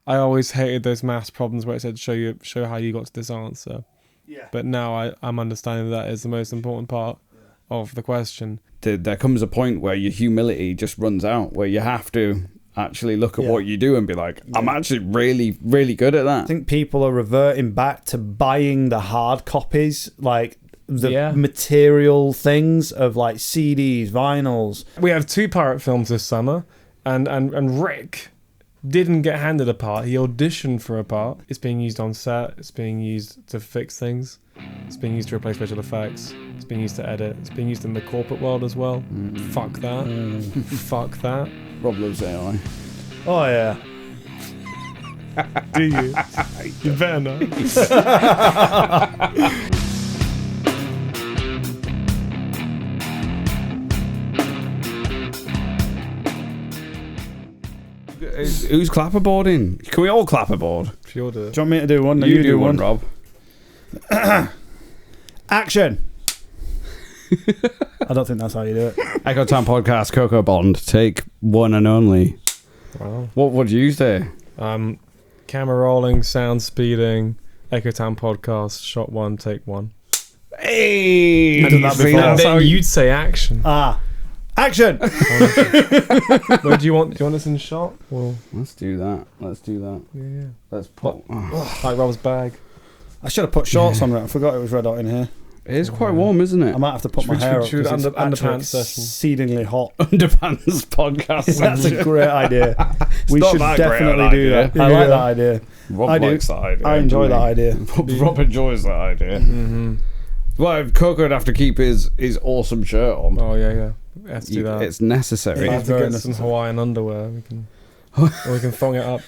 I always hated those maths problems where it said show how you got to this answer. Yeah. But now I'm understanding that is the most important part of the question. There comes a point where your humility just runs out, where you have to actually look at what you do and be like, I'm actually really, really good at that. I think people are reverting back to buying the hard copies, like the material things of like CDs, vinyls. We have 2 pirate films this summer, and Rick didn't get handed a part. He auditioned for a part. It's being used on set. It's being used to fix things. It's being used to replace special effects. It's being used to edit. It's being used in the corporate world as well. Fuck that. Fuck that. Rob loves AI. Oh yeah. Do you? You better not. Who's clapperboarding? Can we all clapperboard? Sure do. Do you want me to do one? No, You do one, Rob. Action. I don't think that's how you do it. Echo Town Podcast, Coco Bond, take 1 and only. Wow. What would you say? Camera rolling, sound speeding, Echo Town Podcast, shot 1, take 1. Hey! I did that before. And then you'd say action. Action. Well, do you want this in shot? Well, Let's do that. yeah. Let's put... Like Rob's bag. I should have put shorts on it. I forgot it was red hot in here. It is quite warm, isn't it? I might have to put my hair up. should because it's actually underpants session. exceedingly hot. Underpants podcast. That's a great idea. We not should that great definitely an do idea. that. I like that idea. Rob I do. likes that idea. I enjoy that idea. Rob enjoys that idea. Mm-hmm. Well, Coco would have to keep his awesome shirt on. Oh yeah. Let's do that. It's necessary. We Yeah. have to very get some necessary. Hawaiian underwear. We can thong it up.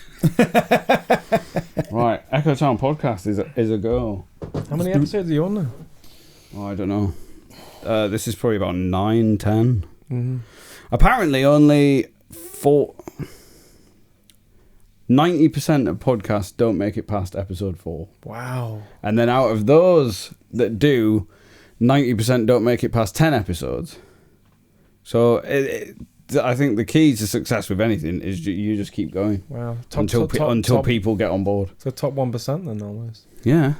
Right, Echo Town Podcast is a go. How many episodes are you on now? Oh, I don't know. This is probably about 9, 10. Mm-hmm. Apparently, only 90% of podcasts don't make it past episode 4. Wow. And then out of those that do, 90% don't make it past 10 episodes. So I think the key to success with anything is you just keep going. Wow. Until people get on board. So top 1% then almost. Yeah.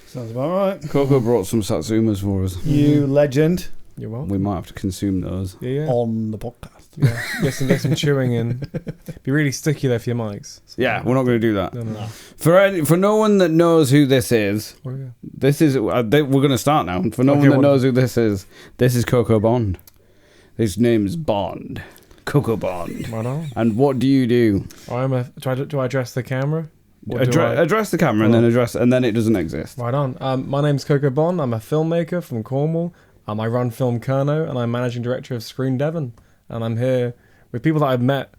Sounds about right. Coco brought some Satsumas for us. You legend You're welcome. We might have to consume those. Yeah. on the podcast. Yeah. Get some chewing in. Be really sticky though for your mics. So, Yeah, we're not going to do that. No. For no one that knows who this is, Oh, yeah. this is we're going to start now. For no Okay, one that what- knows who this is Coco Bond. His name's Bond. Coco Bond. Right on. And what do you do? Do I address the camera? Or do I- Address the camera and then it doesn't exist. Right on. My name's Coco Bond. I'm a filmmaker from Cornwall. I run Film Kernow, and I'm managing director of Screen Devon. And I'm here with people that I've met,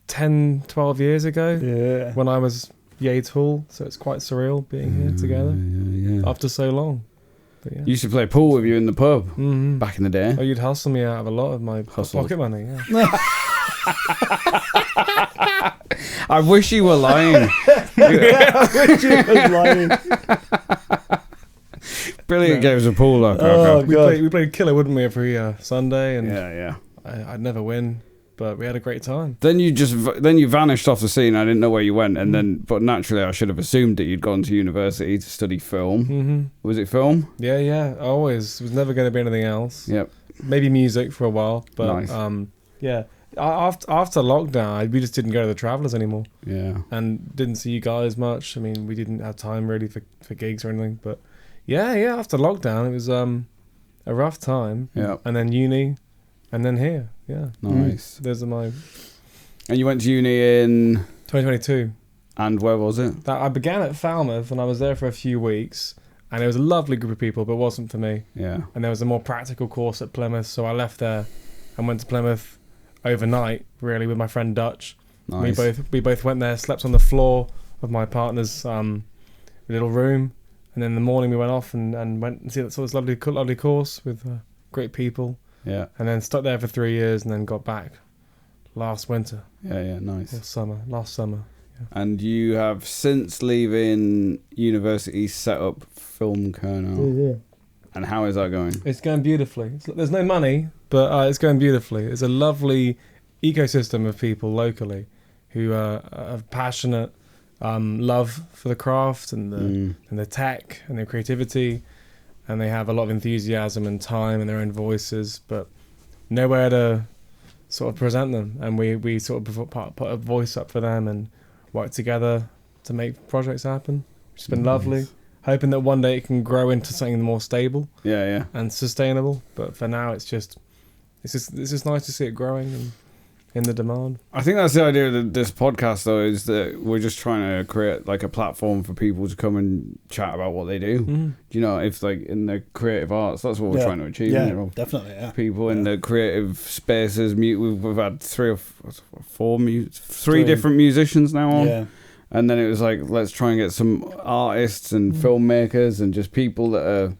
10, 12 years ago Yeah. when I was Yates Hall. So it's quite surreal being here together Yeah. after so long. But yeah. Used to play pool with you in the pub Mhm. back in the day. Oh, you'd hustle me out of a lot of my Hustled. pocket money. Yeah. I wish you were lying. Brilliant games of pool, though, Coco. Oh, God. We played Killer, wouldn't we, every Sunday? And Yeah. I'd never win, but we had a great time. Then you vanished off the scene. I didn't know where you went, but naturally I should have assumed that you'd gone to university to study film. Mm-hmm. Was it film? Yeah. Always. It was never going to be anything else. Yep. Maybe music for a while, but Nice. yeah. After lockdown, we just didn't go to the Travellers anymore, Yeah. and didn't see you guys much. I mean, we didn't have time really for gigs or anything. But yeah. After lockdown, it was a rough time. Yeah. And then uni, and then here. Yeah. Nice. Those are my And you went to uni in 2022. and where was it? I began at Falmouth, and I was there for a few weeks, and it was a lovely group of people, but it wasn't for me. Yeah. And there was a more practical course at Plymouth, so I left there and went to Plymouth overnight, really, with my friend Dutch. Nice. We both went there, slept on the floor of my partner's little room, and then in the morning we went off and went and saw this lovely course with great people, Yeah. and then stuck there for 3 years, and then got back last winter, Yeah. Nice. last summer. And you have since leaving university set up Film Kernow. And how is that going? It's going beautifully. There's no money, but it's going beautifully. It's a lovely ecosystem of people locally who have passionate love for the craft and the tech and their creativity, and they have a lot of enthusiasm and time and their own voices, but nowhere to sort of present them. And we sort of put a voice up for them and work together to make projects happen, which has been lovely. Hoping that one day it can grow into something more stable, and sustainable. But for now, it's just nice to see it growing and in the demand. I think that's the idea of this podcast, though, is that we're just trying to create like a platform for people to come and chat about what they do. You know, if like in the creative arts, that's what we're trying to achieve. Yeah, you know? definitely. Yeah, people in the creative spaces. We've had three different musicians now on. Yeah. And then it was like, let's try and get some artists and filmmakers and just people that are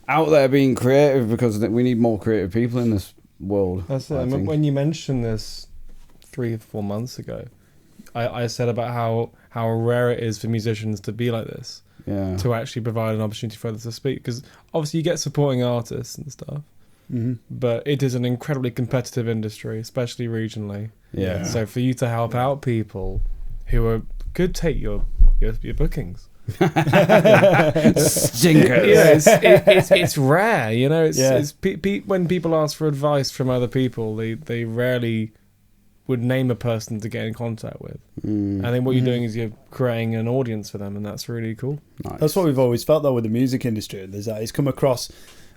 out there being creative, because we need more creative people in this world. That's it. I mean, when you mentioned this 3 or 4 months ago, I said about how rare it is for musicians to be like this, to actually provide an opportunity for others to speak. Because obviously you get supporting artists and stuff, but it is an incredibly competitive industry, especially regionally. Yeah. So for you to help out people who could take your bookings. Stinkers. It's rare, you know. When people ask for advice from other people, they rarely would name a person to get in contact with. I think what you're doing is you're creating an audience for them, and that's really cool. Nice. That's what we've always felt though with the music industry. There's that it's come across.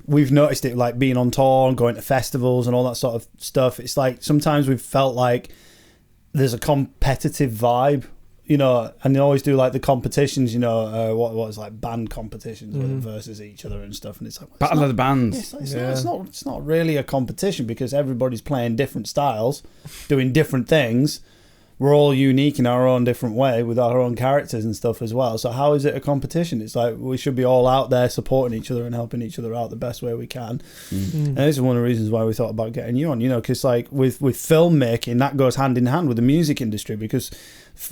We've noticed it like being on tour and going to festivals and all that sort of stuff. It's like sometimes we've felt like there's a competitive vibe, you know, and they always do like the competitions, you know, what was like band competitions versus each other and stuff, and it's like Battle of the Bands. It's not really a competition, because everybody's playing different styles, doing different things. We're all unique in our own different way with our own characters and stuff as well. So how is it a competition? It's like we should be all out there supporting each other and helping each other out the best way we can. And this is one of the reasons why we thought about getting you on, you know, because like with filmmaking, that goes hand in hand with the music industry, because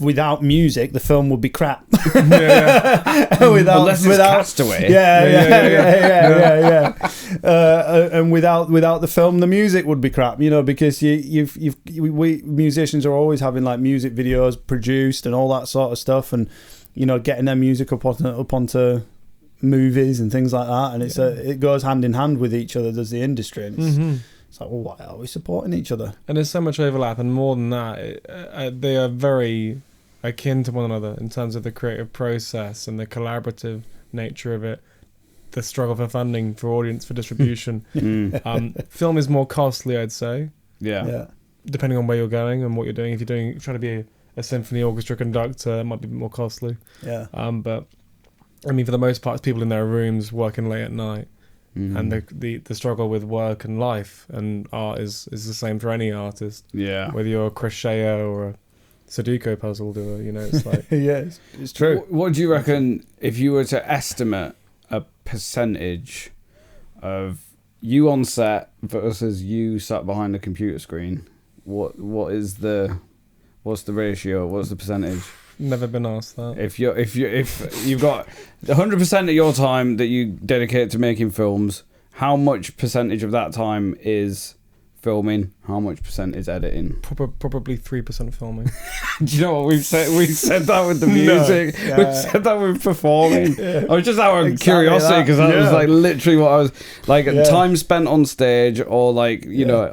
without music, the film would be crap. Unless it's Castaway. And without the film, the music would be crap, you know, because we musicians are always having like music videos produced and all that sort of stuff, and you know, getting their music up onto movies and things like that, and it goes hand in hand with each other. Does the industry, and it's like, well, why are we supporting each other? And there's so much overlap, and more than that, they are very akin to one another in terms of the creative process and the collaborative nature of it, the struggle for funding, for audience, for distribution. Film is more costly, I'd say. Yeah. Depending on where you're going and what you're doing. If you're trying to be a symphony orchestra conductor, it might be a bit more costly. Yeah. But I mean, for the most part, it's people in their rooms working late at night. And the struggle with work and life and art is the same for any artist. Yeah. Whether you're a crocheter or a Sudoku puzzle doer, you know, it's like... it's true. What do you reckon, if you were to estimate a percentage of you on set versus you sat behind a computer screen, what's the ratio? What's the percentage? Never been asked that. If you've got 100% of your time that you dedicate to making films, how much percentage of that time is filming? How much percent is editing? Probably 3% filming. Do you know what we've said? We said that with the music. No. Yeah. We said that with performing. I was just out of curiosity, because that was like literally what I was like. Time spent on stage, or like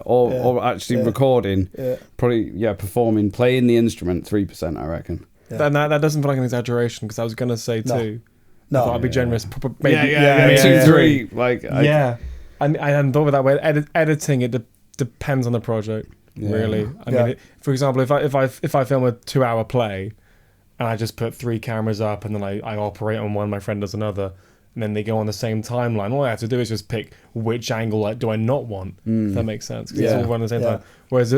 or actually recording. Probably performing, playing the instrument. 3%, I reckon. Yeah. That doesn't feel like an exaggeration, because I was gonna say 2. No, I thought I'd be generous. Maybe 2, 3. Like I hadn't thought of it that way. Editing, it depends on the project, really. I mean, for example, if I film a 2-hour play, and I just put 3 cameras up, and then I operate on one, my friend does another, and then they go on the same timeline. All I have to do is just pick which angle do I not want. If that makes sense, because it's all run at the same time. Whereas a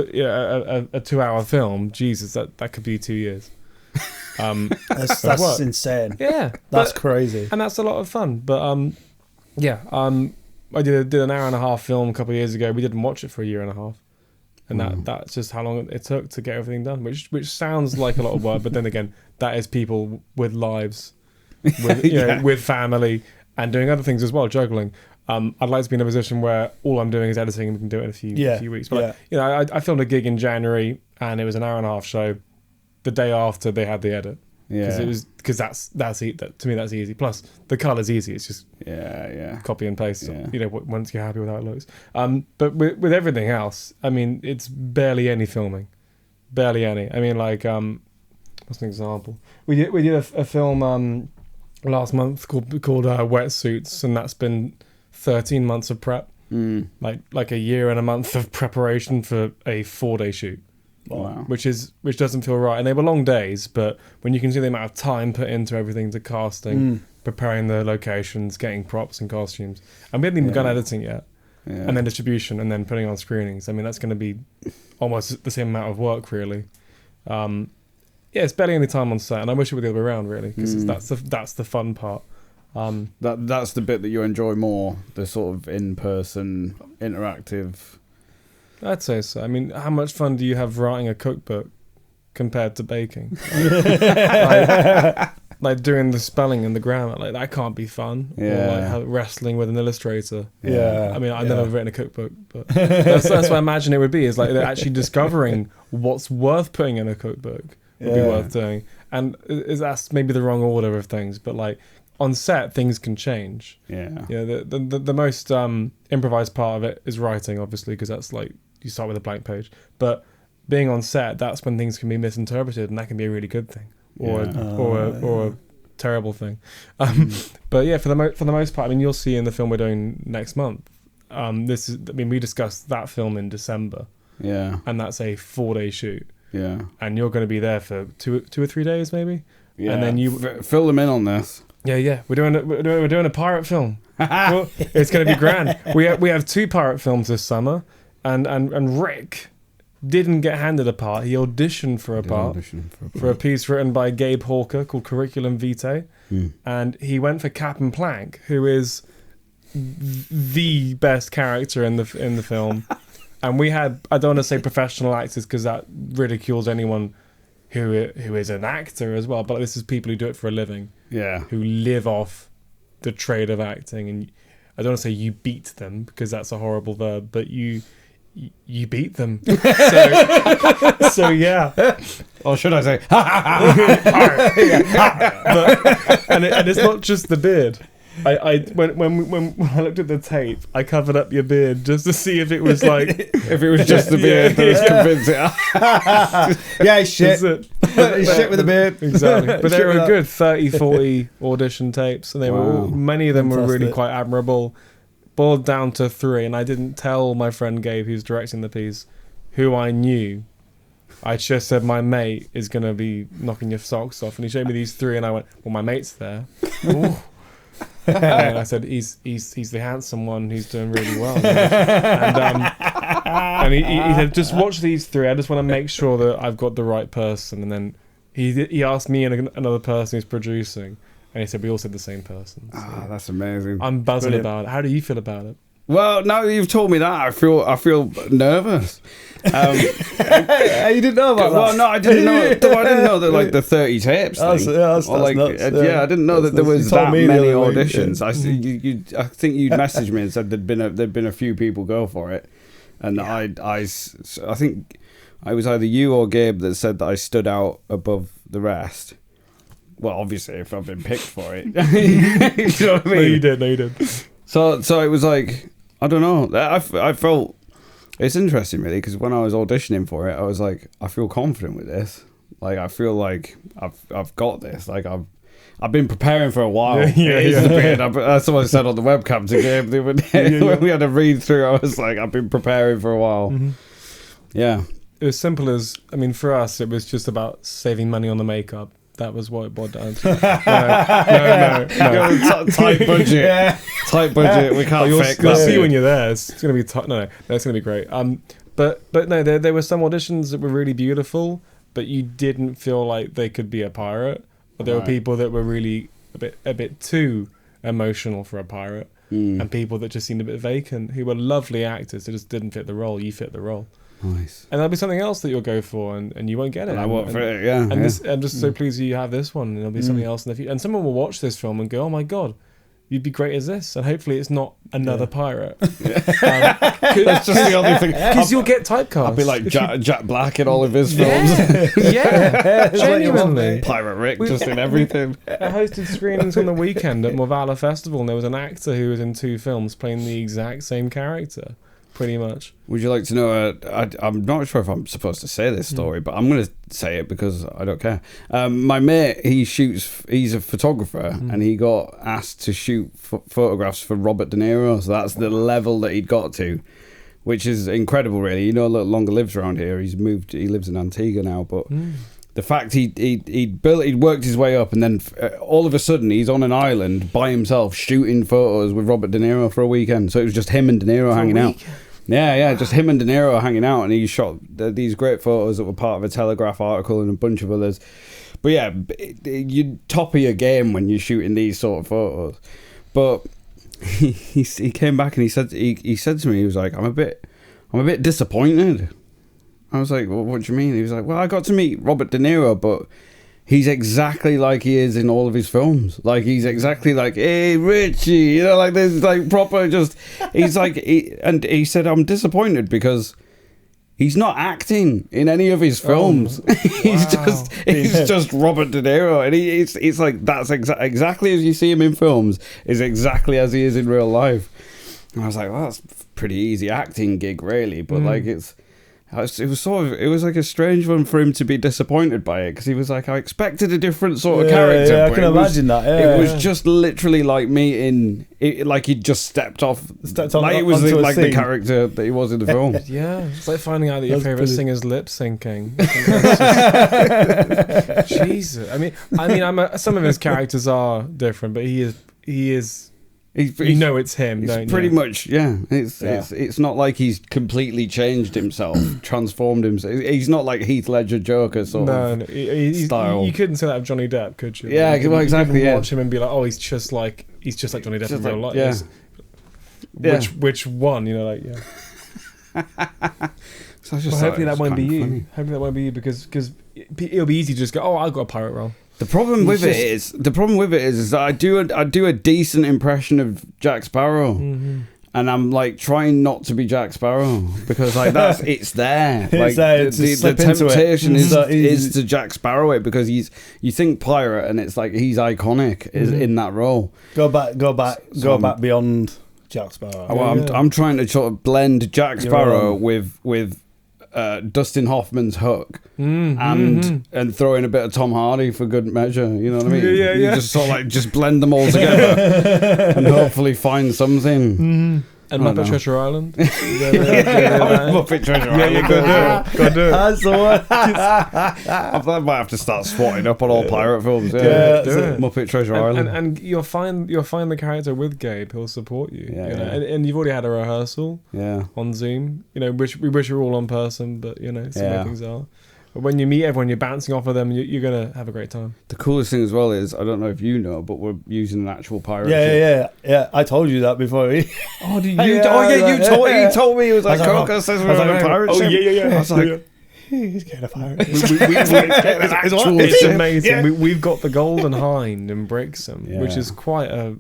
2-hour film, Jesus, that could be 2 years. That's insane. That's crazy, and that's a lot of fun. But I did an hour and a half film a couple of years ago. We didn't watch it for a year and a half, and that's just how long it took to get everything done. Which sounds like a lot of work, but then again, that is people with lives, with with family, and doing other things as well, juggling. I'd like to be in a position where all I'm doing is editing, and we can do it in a few weeks. But I filmed a gig in January, and it was an hour and a half show. the day after they had the edit. Yeah. Because to me that's easy. Plus the colour's easy. It's just copy and paste. Yeah. You know, once you're happy with how it looks. But with everything else, I mean, it's barely any filming. Barely any. I mean, like what's an example? We did a film last month called Wetsuits, and that's been 13 months of prep. Like a year and a month of preparation for a 4-day shoot. Wow. Which doesn't feel right. And they were long days, but when you can see the amount of time put into everything, to casting, preparing the locations, getting props and costumes, and we hadn't even begun editing yet, and then distribution, and then putting on screenings. I mean, that's going to be almost the same amount of work, really. It's barely any time on set, and I wish it were the other way around, really, because that's the fun part. That's the bit that you enjoy more, the sort of in-person interactive. I'd say so. I mean, how much fun do you have writing a cookbook compared to baking? like doing the spelling and the grammar, like that can't be fun. Yeah. Or like wrestling with an illustrator. Yeah. I mean, I've never written a cookbook, but that's what I imagine it would be. Is like they're actually discovering what's worth putting in a cookbook would be worth doing, and that's maybe the wrong order of things, but like. On set, things can change. Yeah. The most improvised part of it is writing, obviously, because that's like you start with a blank page. But being on set, that's when things can be misinterpreted, and that can be a really good thing, or a terrible thing. But yeah, for the most part, I mean, you'll see in the film we're doing next month. We discussed that film in December. Yeah. And that's a 4-day shoot. Yeah. And you're going to be there for two or 3 days, maybe. Yeah. And then you fill them in on this. Yeah. We're doing a pirate film. Well, it's going to be grand. We have 2 pirate films this summer, and Rick didn't get handed a part. He auditioned for a part for a piece written by Gabe Hawker called Curriculum Vitae, and he went for Captain Plank, who is the best character in the film. And we had, I don't want to say professional actors because that ridicules anyone who is an actor as well, but this is people who do it for a living. Yeah. Who live off the trade of acting, and I don't want to say you beat them because that's a horrible verb, but you beat them. So yeah. Or should I say? And it's not just the beard. When I looked at the tape, I covered up your beard just to see if it was like if it was just the beard that was convincing. Yeah, he's shit. He's shit with a beard. Exactly. But there were a good 30-40 audition tapes, and they were many of them were really quite admirable. Boiled down to 3, and I didn't tell my friend Gabe, who's directing the piece, who I knew. I just said my mate is gonna be knocking your socks off, and he showed me these 3, and I went, "Well, my mate's there." Ooh. And I said, he's the handsome one who's doing really well. And he said, just watch these 3. I just want to make sure that I've got the right person. And then he asked me and another person who's producing, and he said we all said the same person. So that's amazing. I'm buzzing about it. How do you feel about it? Well, now that you've told me that, I feel nervous. You didn't know about that? Well, no, I didn't know. I didn't know that like the 30 tapes thing. That's nuts. I didn't know that there was that many auditions. I think you'd messaged me and said there'd been a few people go for it, and I think I was either you or Gabe that said that I stood out above the rest. Well, obviously, if I've been picked for it, you know what I mean? No, you did. So it was like, I don't know. I felt it's interesting really, because when I was auditioning for it, I was like, I feel confident with this. Like I feel like I've got this. Like I've been preparing for a while. That's what I said on the webcam to Gabe the other day. When we had a read through, I was like, I've been preparing for a while. Mm-hmm. Yeah. It was simple as, I mean, for us, it was just about saving money on the makeup. That was what it boiled down to. No. Tight budget. Yeah. Tight budget. We can't fake that. You'll see when you're there. It's going to be tight. No, it's going to be great. But no, there were some auditions that were really beautiful, but you didn't feel like they could be a pirate. But there were people that were really a bit too emotional for a pirate, and people that just seemed a bit vacant, who were lovely actors. They just didn't fit the role. You fit the role. Nice. And there'll be something else that you'll go for, and you won't get it. And I won't for it, yeah. I'm just so pleased you have this one, and there'll be something else in the future. And someone will watch this film and go, "Oh my god, you'd be great as this, and hopefully it's not another pirate. That's just the only thing. Because you'll get typecast. I'll be like Jack Black in all of his films. Yeah, genuinely. Pirate Rick, just in everything. I hosted screenings on the weekend at Morvala Festival, and there was an actor who was in 2 films playing the exact same character, pretty much. Would you like to know? I'm not sure if I'm supposed to say this story, but I'm going to say it because I don't care. My mate, he's a photographer, and he got asked to shoot photographs for Robert De Niro. So that's the level that he'd got to, which is incredible, really. No longer lives around here. He lives in Antigua now, but the fact he'd worked his way up, and then all of a sudden he's on an island by himself shooting photos with Robert De Niro for a weekend. So it was just him and De Niro hanging out. Yeah, just him and De Niro hanging out, and he shot these great photos that were part of a Telegraph article and a bunch of others. But yeah, you top of your game when you're shooting these sort of photos. But he came back and he said to me, he was like, I'm a bit disappointed. I was like, well, what do you mean? He was like, well, I got to meet Robert De Niro, but he's exactly like he is in all of his films. Like, he's exactly like, hey, Richie, you know, like this, like proper just, he's like, and he said, I'm disappointed because he's not acting in any of his films. He's just Robert De Niro. And it's like, that's exactly as you see him in films is exactly as he is in real life. And I was like, well, that's a pretty easy acting gig, really. But like, it was like a strange one for him to be disappointed by it, because he was like, I expected a different sort of character. Yeah, I can imagine that. Yeah, it was just literally like meeting, like he'd just stepped on, like it was like the character that he was in the film. Yeah, it's like finding out that your favourite singer's lip syncing. Jesus, I mean, some of his characters are different, but he is. You know it's him, don't you? Pretty much, yeah. It's not like he's completely changed himself, transformed himself. He's not like Heath Ledger Joker sort of style. You couldn't say that of Johnny Depp, could you? Yeah, well, exactly. You watch him and be like, oh, he's just like Johnny Depp in real life. Yeah. Which one? You know, like So hopefully that won't be you. Funny. Hopefully that won't be you, because it'll be easy to just go, oh, I've got a pirate role. The problem with it is that I do a decent impression of Jack Sparrow, and I'm like trying not to be Jack Sparrow, because like it's there. Like the temptation is to Jack Sparrow it, because you think pirate and it's like he's iconic is in that role. Go back beyond Jack Sparrow. I'm trying to sort of blend Jack Sparrow with Dustin Hoffman's Hook, and throw in a bit of Tom Hardy for good measure. You know what I mean? Yeah. You just sort of like just blend them all together and hopefully find something. And Muppet Treasure Island. Muppet Treasure Island. Yeah, go do it. That's the one. I might have to start swatting up on all pirate films. Do it. Muppet Treasure Island. And you'll find the character with Gabe. He'll support you. Yeah, you know? And you've already had a rehearsal. On Zoom. You know, which we wish we were all on person, but you know, some things are. But when you meet everyone, you're bouncing off of them, you're going to have a great time. The coolest thing as well is, I don't know if you know, but we're using an actual pirate ship. Yeah. I told you that before. Oh, did you? You told me. It was like, Coco says we're on a pirate ship. Yeah. I was like, he's getting a pirate. It's amazing. Yeah. We've got the Golden Hind in Brixham, which is quite a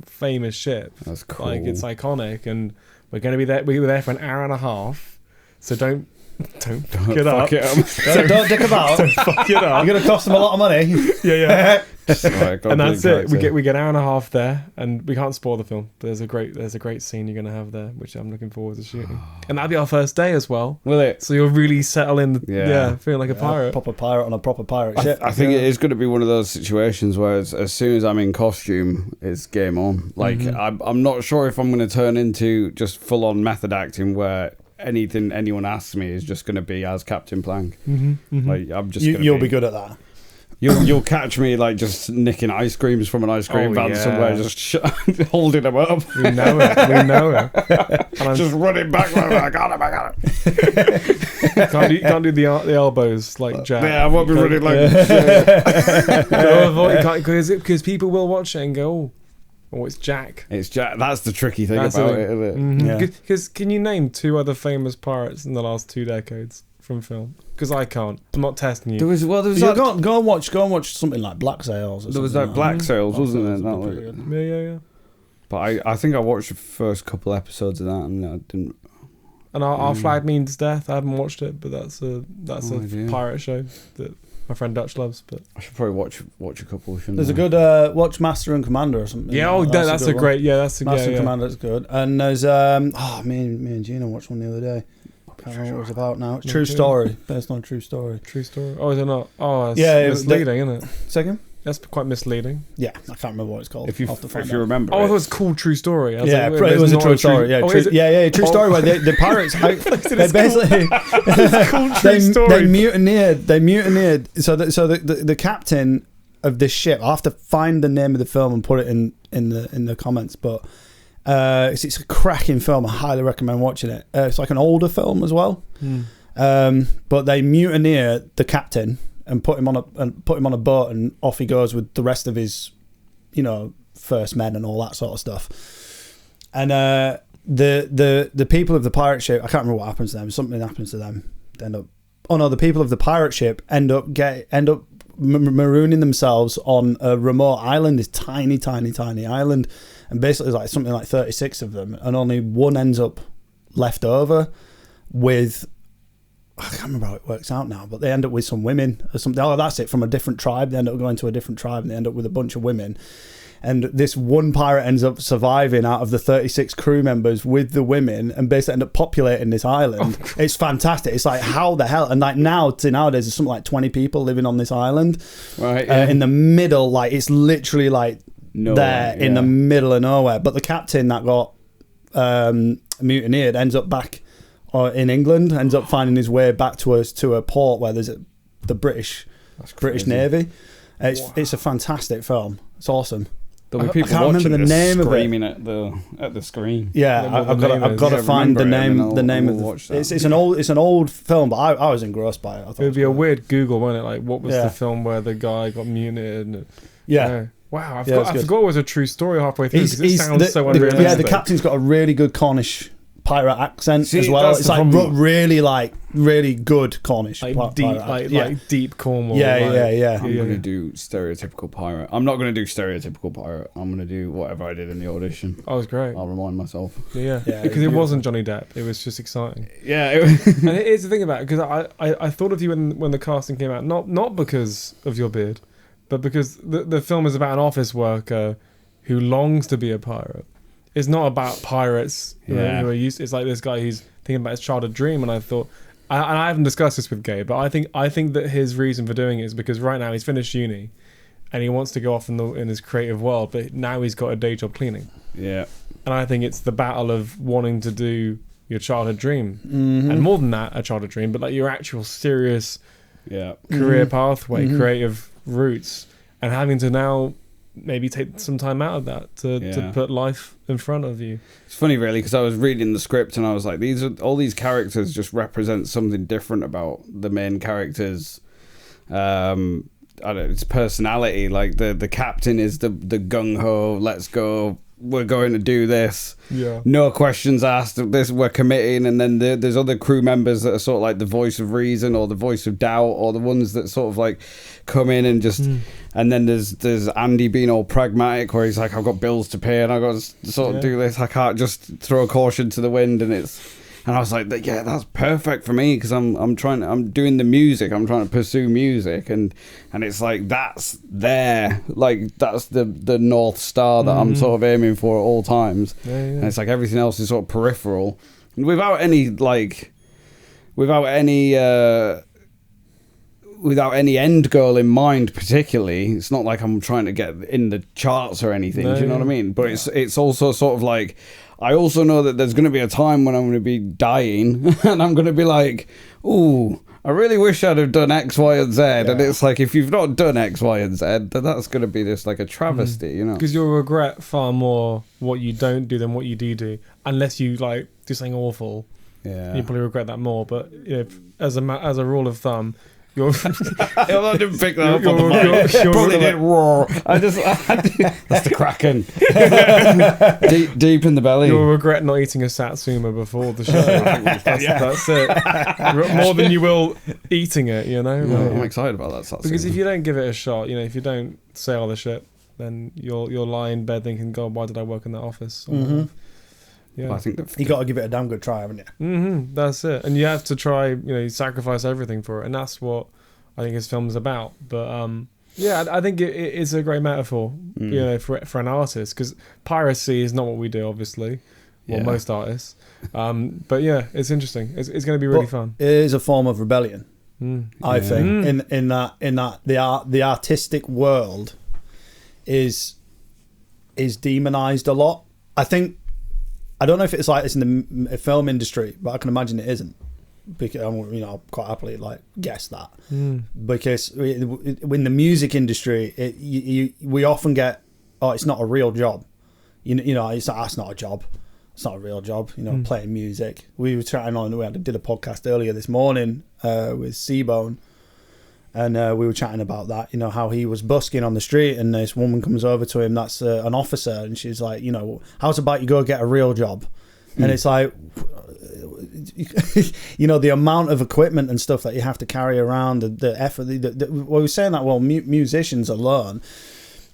famous ship. That's cool. Like, it's iconic, and we're going to be there. We were there for an hour and a half, so don't fuck it up. So don't dick about. Don't fuck it up. You're going to cost them a lot of money. Yeah. And that's it. We get an hour and a half there, and we can't spoil the film. But there's a great scene you're going to have there, which I'm looking forward to shooting. And that'll be our first day as well. Will it? So you'll really settle in. Feeling like a pirate. A proper pirate on a proper pirate ship. I think it is going to be one of those situations where as soon as I'm in costume, it's game on. Like I'm not sure if I'm going to turn into just full on method acting where anything anyone asks me is just going to be as Captain Plank. Like I'm just. You'll be good at that. You'll catch me like just nicking ice creams from an ice cream van somewhere, just holding them up. We know it. And just running back. I got it. Can't do the elbows like Jack. Yeah, I won't be running like. Because people will watch it and go, oh, it's Jack. It's Jack. That's the tricky thing about it, isn't it? Because can you name 2 other famous pirates in the last 2 decades from film? Because I can't. I'm not testing you. Go and watch something like Black Sails. There was that Black Sails, wasn't there? Yeah. But I think I watched the first couple episodes of that, and I didn't. And Our Flag Means Death. I haven't watched it, but that's a pirate show that my friend Dutch loves. But I should probably watch a couple. There's a good watch Master and Commander or something. Yeah, that's a great. Yeah, that's a Master and yeah. Commander's good. And there's me and Gina watched one the other day. Can't remember what it was about now. It's true story, based on a true story. True story. Oh, is it not? Oh, it's misleading, isn't it? Second. That's quite misleading. Yeah, I can't remember what it's called. If you remember. Oh, I thought it was called True Story. It was a true story. Yeah, true story. Where the pirates, they basically they mutineered. They mutineered. So the captain of this ship. I'll have to find the name of the film and put it in the comments. But it's a cracking film. I highly recommend watching it. It's like an older film as well. But they mutineer the captain and put him on a boat, and off he goes with the rest of his, first men and all that sort of stuff. And the people of the pirate ship, I can't remember what happens to them. Something happens to them. They end up. Oh no, the people of the pirate ship end up marooning themselves on a remote island. This tiny island, and basically like something like 36 of them, and only one ends up left over with. I can't remember how it works out now, but they end up with some women or something. Oh, that's it, from a different tribe. They end up going to a different tribe, and they end up with a bunch of women. And this one pirate ends up surviving out of the 36 crew members with the women, and basically end up populating this island. It's fantastic. It's like, how the hell? And like nowadays, there's something like 20 people living on this island, right? In the middle, like it's literally like nowhere, in the middle of nowhere. But the captain that got mutineered ends up back. In England, ends up finding his way back to a port where there's the British Navy. It's a fantastic film. It's awesome. There'll be people watching the name screaming at the screen. Yeah, I've got to find the name of the. It's an old film, but I was engrossed by it. I thought it would be a weird Google, wouldn't it? Like, what was the film where the guy got mutilated? Yeah. Wow, I forgot it was a true story halfway through. It sounds so unrealistic. Yeah, the captain's got a really good Cornish pirate accent as well. It's like really good Cornish, like deep Cornwall. Yeah. I'm gonna do stereotypical pirate. I'm not gonna do stereotypical pirate. I'm gonna do whatever I did in the audition. Oh, it was great. I'll remind myself. Yeah, because it wasn't Johnny Depp. It was just exciting. Yeah, and here's the thing about it, because I thought of you when the casting came out, not because of your beard, but because the film is about an office worker who longs to be a pirate. It's not about pirates who are used. It's like this guy who's thinking about his childhood dream, and I thought, and I haven't discussed this with Gabe, but I think that his reason for doing it is because right now he's finished uni, and he wants to go off in his creative world, but now he's got a day job cleaning. Yeah, and I think it's the battle of wanting to do your childhood dream, and more than that, a childhood dream, but like your actual serious, career pathway, creative roots, and having to now maybe take some time out of that to put life in front of you. It's funny, really, because I was reading the script and I was like, all these characters just represent something different about the main characters. I don't know, it's personality. Like the captain is the gung ho, let's go, we're going to do this. Yeah. No questions asked. This, we're committing. And then there's other crew members that are sort of like the voice of reason or the voice of doubt, or the ones that sort of like come in and just. And then there's Andy being all pragmatic, where he's like, I've got bills to pay and I've got to sort of do this. I can't just throw caution to the wind. And I was like, yeah, that's perfect for me, because I'm doing the music. I'm trying to pursue music, and it's like that's the North Star that I'm sort of aiming for at all times. Yeah. And it's like everything else is sort of peripheral, and without any end goal in mind particularly. It's not like I'm trying to get in the charts or anything. Do you know what I mean? But it's also sort of like, I also know that there's going to be a time when I'm going to be dying and I'm going to be like, ooh, I really wish I'd have done X, Y, and Z. Yeah. And it's like, if you've not done X, Y, and Z, then that's going to be just like a travesty, you know? Because you'll regret far more what you don't do than what you do. Unless you like do something awful. Yeah. You probably regret that more. But as a rule of thumb, I didn't pick that up on the mic. Probably did raw. That's the Kraken. deep in the belly. You'll regret not eating a satsuma before the show. That's it. More than you will eating it, you know? Yeah, I'm excited about that satsuma. Because if you don't give it a shot, if you don't sail the ship, then you'll lie in bed thinking, God, why did I work in that office? Yeah, Well, I think you got to give it a damn good try, haven't you? That's it. And you have to try, you sacrifice everything for it, and that's what I think his film's about. But yeah, I think it's a great metaphor, for an artist, because piracy is not what we do, obviously. Well, most artists. But yeah, it's interesting. It's going to be really fun. It is a form of rebellion, I think. In that the artistic world is demonized a lot. I don't know if it's like this in the film industry, but I can imagine it isn't. Because I'll quite happily guess that, because in the music industry, we often get, it's not a real job. That's not a job. It's not a real job. Playing music. We were chatting on. We did a podcast earlier this morning with Seabone, and we were chatting about that. How he was busking on the street, and this woman comes over to him. That's an officer, and she's like, how's about you go get a real job? And it's like, the amount of equipment and stuff that you have to carry around, the effort. We were saying that, musicians alone,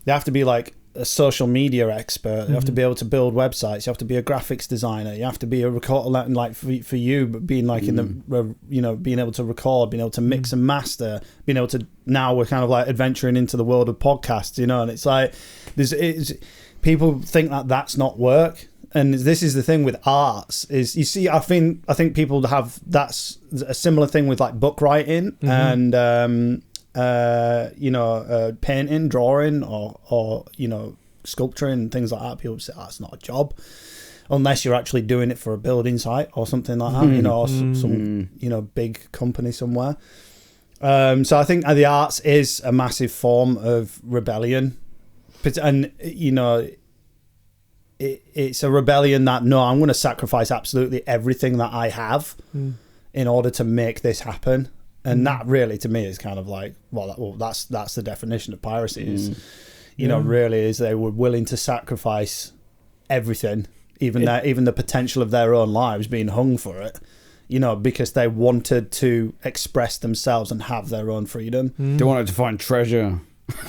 they have to be like a social media expert. You have to be able to build websites. You have to be a graphics designer. You have to be a recorder, like for you, but being like in the, being able to record, being able to mix and master, being able to, now we're kind of like adventuring into the world of podcasts, and it's like, people think that that's not work. And this is the thing with arts is, you see, I think people have, that's a similar thing with like book writing and, painting, drawing, or sculpturing, things like that. People say, that's not a job, unless you're actually doing it for a building site or something like that, or some big company somewhere. So I think the arts is a massive form of rebellion, and it's a rebellion that, no, I'm going to sacrifice absolutely everything that I have in order to make this happen. And that really, to me, is kind of like, that's the definition of piracy. Is really is they were willing to sacrifice everything, even the potential of their own lives being hung for it. Because they wanted to express themselves and have their own freedom. They wanted to find treasure.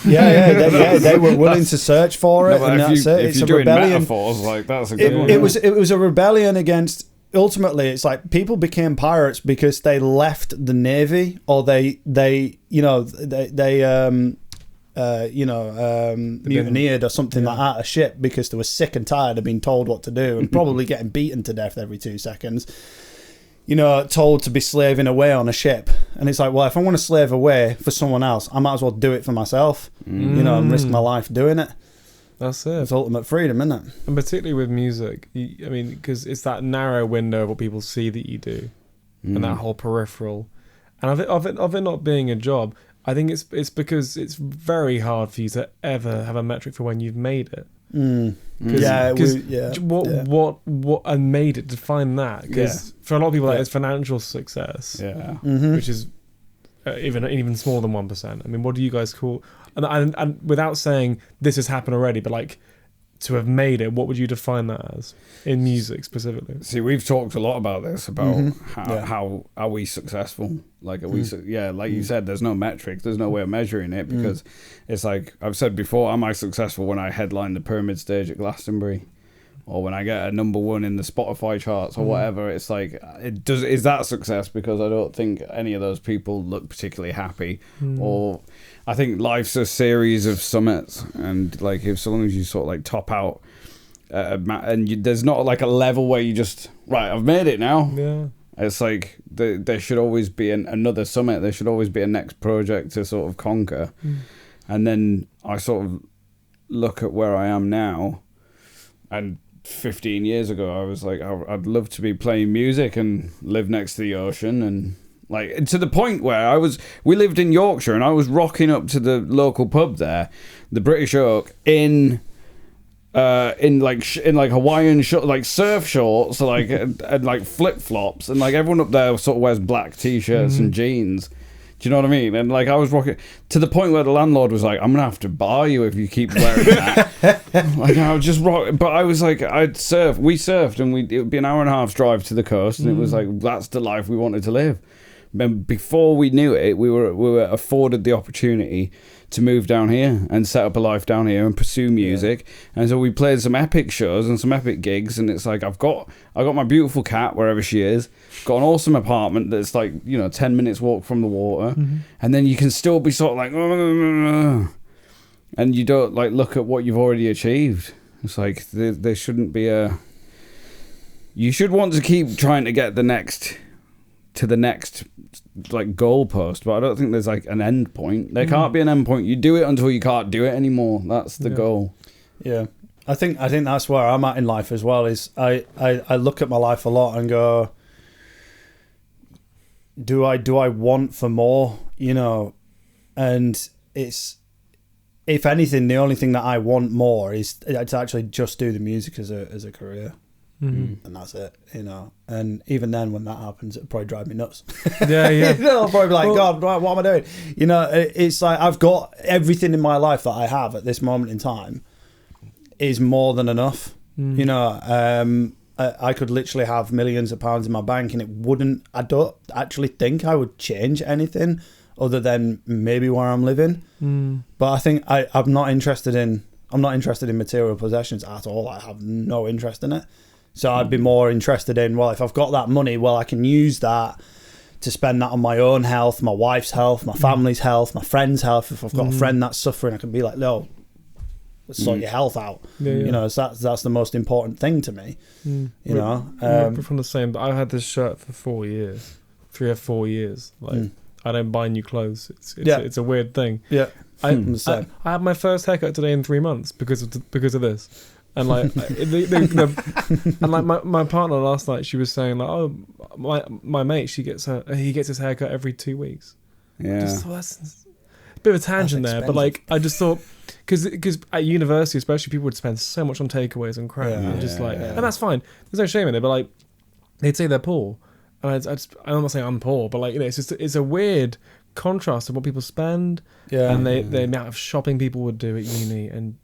They were willing to search for it, and that's it. It's a rebellion. Metaphors, that's a good one. It was a rebellion against. Ultimately, it's like people became pirates because they left the navy, or they mutineered or something like that, a ship, because they were sick and tired of being told what to do and probably getting beaten to death every 2 seconds. Told to be slaving away on a ship. And it's like, well, if I want to slave away for someone else, I might as well do it for myself, and risk my life doing it. That's it. It's ultimate freedom, isn't it? And particularly with music, because it's that narrow window of what people see that you do, and that whole peripheral. And of it not being a job, I think it's because it's very hard for you to ever have a metric for when you've made it. What and made it, define that, because for a lot of people that is financial success, which is even smaller than 1%. I mean, what do you guys call, and without saying this has happened already, but like to have made it, what would you define that as in music specifically? See, we've talked a lot about this, about how are we successful? Like, are we? Like you said, there's no metric, there's no way of measuring it, because it's like I've said before, am I successful when I headline the Pyramid stage at Glastonbury, or when I get a number 1 in the Spotify charts or whatever? It's like, is that success? Because I don't think any of those people look particularly happy, or I think life's a series of summits, and like, if so long as you sort of like top out, and there's not like a level where you just, right, I've made it now. Yeah, it's like there should always be another summit. There should always be a next project to sort of conquer, and then I sort of look at where I am now, and 15 years ago I was like, I'd love to be playing music and live next to the ocean, and like, to the point where we lived in Yorkshire, and I was rocking up to the local pub there, the British Oak, in Hawaiian like surf shorts, like and like flip flops, and like everyone up there sort of wears black t-shirts and jeans. Do you know what I mean? And like, I was rocking to the point where the landlord was like, I'm gonna have to bar you if you keep wearing that. Like, I was just rock, but I was like, we surfed, and it would be an hour and a half drive to the coast, and it was like, that's the life we wanted to live. And before we knew it, we were afforded the opportunity to move down here and set up a life down here and pursue music. And so we played some epic shows and some epic gigs, and it's like I got my beautiful cat wherever she is, got an awesome apartment that's like, you know, 10 minutes walk from the water, and then you can still be sort of like, and you don't like look at what you've already achieved. It's like there shouldn't be you should want to keep trying to get the next like goalpost, but I don't think there's like an end point. There can't be an end point. You do it until you can't do it anymore. That's the goal. Yeah, I think that's where I'm at in life as well. Is I look at my life a lot and go, do I want for more? You know, and it's, if anything, the only thing that I want more is to actually just do the music as a career. And that's it, you know. And even then, when that happens, it'll probably drive me nuts. Yeah. You know, I'll probably be like, God, what am I doing? You know, it's like I've got everything in my life that I have at this moment in time is more than enough. You know, I could literally have millions of pounds in my bank, and I don't actually think I would change anything other than maybe where I'm living. But I think I'm not interested in material possessions at all. I have no interest in it. So I'd be more interested in, well, if I've got that money, well, I can use that to spend that on my own health, my wife's health, my family's health, my friend's health. If I've got a friend that's suffering, I can be like, no, let's sort your health out. You know, so that's the most important thing to me. You know, we're from the same. But I had this shirt for 4 years, 3 or 4 years. Like I don't buy new clothes. It's a weird thing. Yeah, I had my first haircut today in 3 months because of this. And like, and like my partner last night, she was saying like, oh, my mate, he gets his haircut every 2 weeks. Yeah, just thought that's a bit of a tangent there, but like I just thought because at university especially, people would spend so much on takeaways and crap, and that's fine. There's no shame in it, but like they'd say they're poor, and I'm not saying I'm poor, but like, you know, it's a weird contrast of what people spend, and the amount of shopping people would do at uni, and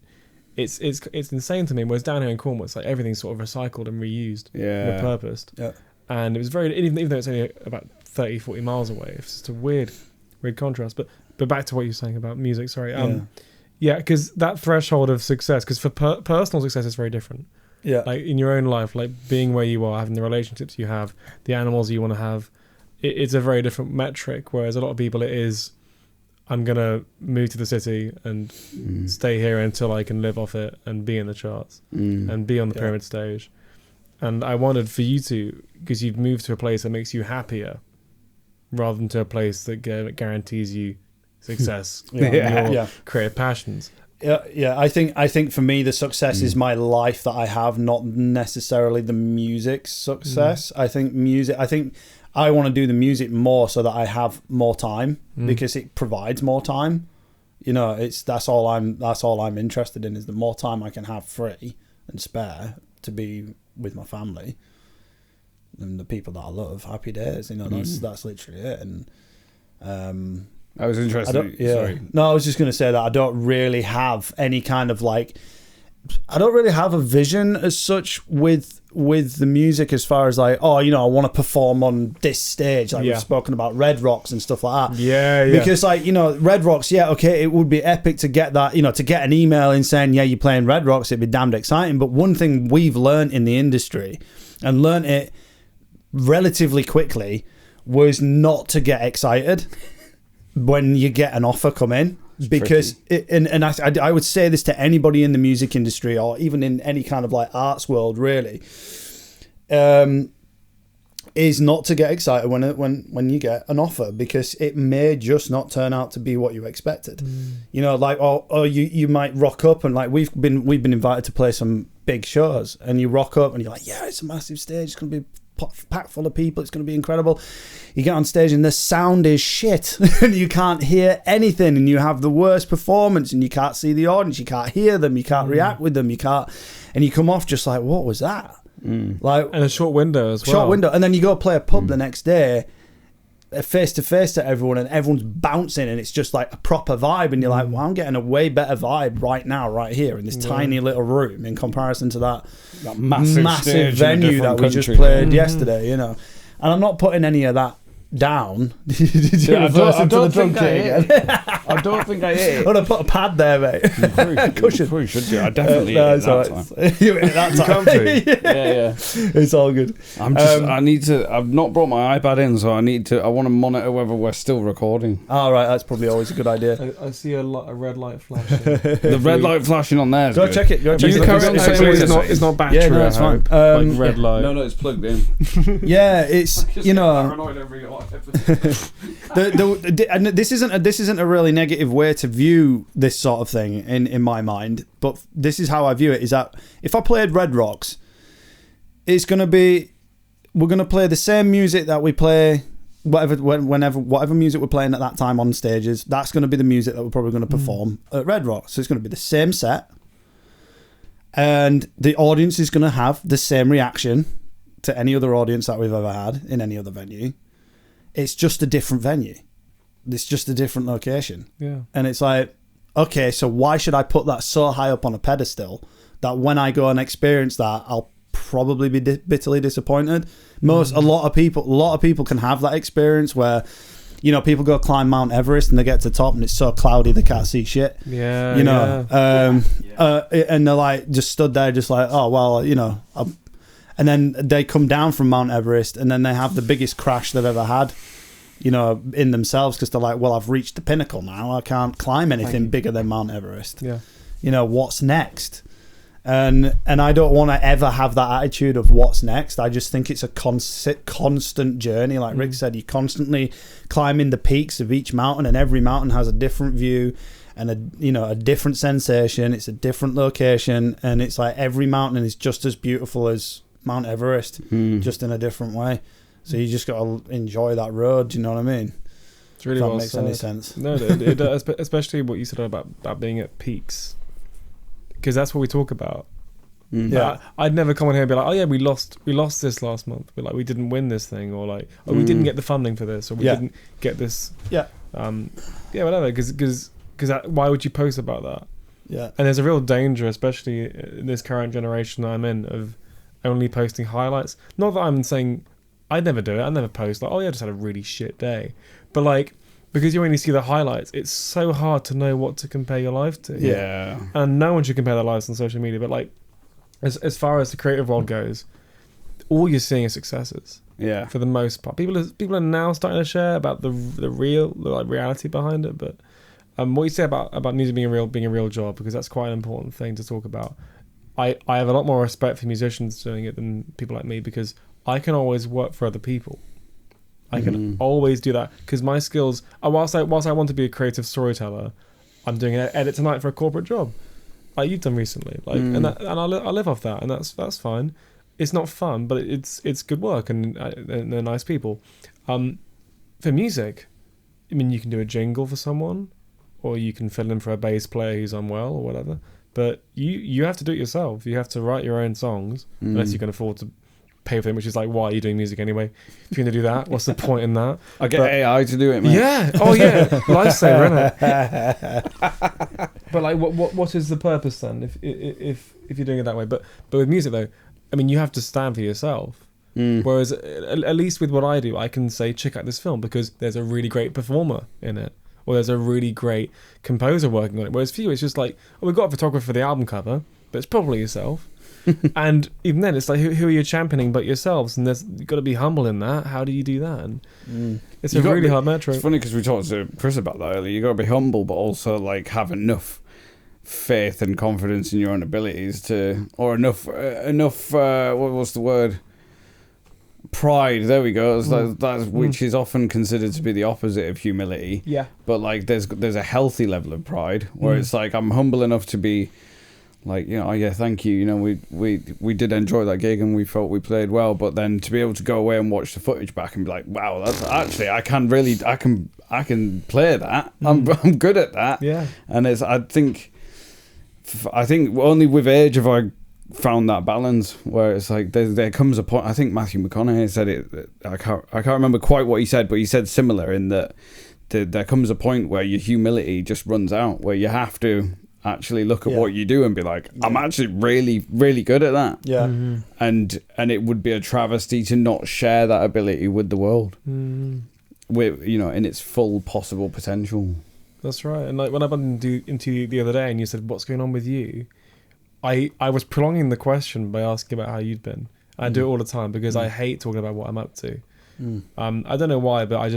it's insane to me. Whereas down here in Cornwall, it's like everything's sort of recycled and reused, repurposed. Yeah. And it was very, even though it's only about 30, 40 miles away, it's just a weird contrast. But back to what you were saying about music, sorry. Because that threshold of success, because for personal success, it's very different. Yeah. Like in your own life, like being where you are, having the relationships you have, the animals you want to have, it's a very different metric. Whereas a lot of people, it is, I'm going to move to the city and stay here until I can live off it and be in the charts and be on the pyramid stage. And I wanted for you to, because you've moved to a place that makes you happier rather than to a place that guarantees you success on your creative passions. Yeah, I think for me the success is my life that I have, not necessarily the music success. I think I want to do the music more so that I have more time because it provides more time. You know, that's all I'm interested in, is the more time I can have free and spare to be with my family and the people that I love. Happy days, you know. That's literally it. And I was interested. Sorry. No, I was just going to say that I don't really have any kind of like, I don't really have a vision as such with the music, as far as like, oh, you know, I want to perform on this stage, like we've spoken about Red Rocks and stuff like that. Yeah. Because like, you know, Red Rocks, okay, it would be epic to get that, you know, to get an email in saying, yeah, you're playing Red Rocks, it'd be damned exciting. But one thing we've learned in the industry, and learned it relatively quickly, was not to get excited when you get an offer come in. Because I would say this to anybody in the music industry, or even in any kind of like arts world, really, is not to get excited when you get an offer, because it may just not turn out to be what you expected. You know, like or you might rock up and like we've been invited to play some big shows, and you rock up and you're like, yeah, it's a massive stage, it's gonna be packed full of people, it's going to be incredible. You get on stage and the sound is shit and you can't hear anything, and you have the worst performance, and you can't see the audience, you can't hear them, you can't react with them, and you come off just like, what was that? Like, and a short window as well. And then you go play a pub the next day, face to face to everyone, and everyone's bouncing, and it's just like a proper vibe, and you're like, well, I'm getting a way better vibe right now, right here in this tiny little room, in comparison to that massive venue that we just played yesterday, you know. And I'm not putting any of that down. Did you reverse into the drum kit again? I don't think I hit it. I'm going to put a pad there, mate. Cushion. Probably should do. I definitely hit it that time. You hit it that time. Yeah. It's all good. I need to. I've not brought my iPad in, so I want to monitor whether we're still recording. All right, that's probably always a good idea. I see a red light flashing. The red light flashing on there. Go check it. It's not battery. Yeah, no, it's fine. Like red light. No, it's plugged in. Yeah, it's and this isn't a really negative way to view this sort of thing in my mind, but this is how I view it. Is that if I played Red Rocks, it's gonna be we're gonna play the same music that we play. Whatever music we're playing at that time on stages, that's going to be the music that we're probably going to perform at Red Rock. So it's going to be the same set, and the audience is going to have the same reaction to any other audience that we've ever had in any other venue. It's just a different venue. It's just a different location. Yeah. And it's like, okay, so why should I put that so high up on a pedestal that when I go and experience that, I'll probably be bitterly disappointed. A lot of people can have that experience where, you know, people go climb Mount Everest and they get to the top and it's so cloudy they can't see shit. Yeah, you know, and they're like just stood there, just like, oh well, you know, and then they come down from Mount Everest and then they have the biggest crash they've ever had, you know, in themselves because they're like, well, I've reached the pinnacle now. I can't climb anything bigger than Mount Everest. Yeah, you know, what's next? And I don't want to ever have that attitude of what's next. I just think it's a constant journey. Like Rick said, you're constantly climbing the peaks of each mountain, and every mountain has a different view and a different sensation. It's a different location, and it's like every mountain is just as beautiful as Mount Everest, just in a different way. So you just got to enjoy that road. Do you know what I mean? It's really if that well makes said. Any sense? No, it does, especially what you said about being at peaks. Because that's what we talk about. Yeah, I'd never come on here and be like, oh yeah, we lost this last month. But like, we didn't win this thing, or like, oh, we didn't get the funding for this, or we didn't get this. Yeah. Whatever. Because why would you post about that? Yeah. And there's a real danger, especially in this current generation that I'm in, of only posting highlights. Not that I'm saying I'd never do it. I never post like, oh yeah, I just had a really shit day. But like, because you only see the highlights, it's so hard to know what to compare your life to. Yeah. And no one should compare their lives on social media. But like, as far as the creative world goes, all you're seeing is successes. Yeah. For the most part, people are now starting to share about the reality behind it. But what you say about music being a real job, because that's quite an important thing to talk about. I have a lot more respect for musicians doing it than people like me, because I can always work for other people. I can always do that because my skills. Whilst I want to be a creative storyteller, I'm doing an edit tonight for a corporate job, like you've done recently. Like, and I live off that, and that's fine. It's not fun, but it's good work, and they're nice people. For music, I mean, you can do a jingle for someone, or you can fill in for a bass player who's unwell or whatever. But you have to do it yourself. You have to write your own songs, unless you can afford to pay for them, which is like, why are you doing music anyway? If you're going to do that, what's the point in that? I get AI to do it, man. Yeah. Oh, yeah. Lifesaver, innit? But like, what is the purpose then? If you're doing it that way, but with music though, I mean, you have to stand for yourself. Whereas at least with what I do, I can say, check out this film because there's a really great performer in it, or there's a really great composer working on it. Whereas for you, it's just like, oh, we've got a photographer for the album cover, but it's probably yourself. And even then, it's like, who are you championing but yourselves? And you've got to be humble in that. How do you do that? And it's a really hard metric. It's funny because we talked to Chris about that earlier. You got to be humble, but also like have enough faith and confidence in your own abilities to, or enough. What was the word? Pride. There we go. That's which is often considered to be the opposite of humility. Yeah. But like, there's a healthy level of pride where it's like, I'm humble enough to be. Like, you know, oh yeah, thank you. You know, we did enjoy that gig and we felt we played well. But then to be able to go away and watch the footage back and be like, wow, that's actually I can play that. I'm good at that. Yeah. And I think only with age have I found that balance where it's like there comes a point. I think Matthew McConaughey said it. I can't remember quite what he said, but he said similar in that there comes a point where your humility just runs out, where you have to actually look at what you do and be like, I'm actually really, really good at that. Yeah. And it would be a travesty to not share that ability with the world. in its full possible potential. That's right. And like when I bumped into you the other day and you said, "What's going on with you?" I was prolonging the question by asking about how you'd been. I do it all the time because I hate talking about what I'm up to. I don't know why, but I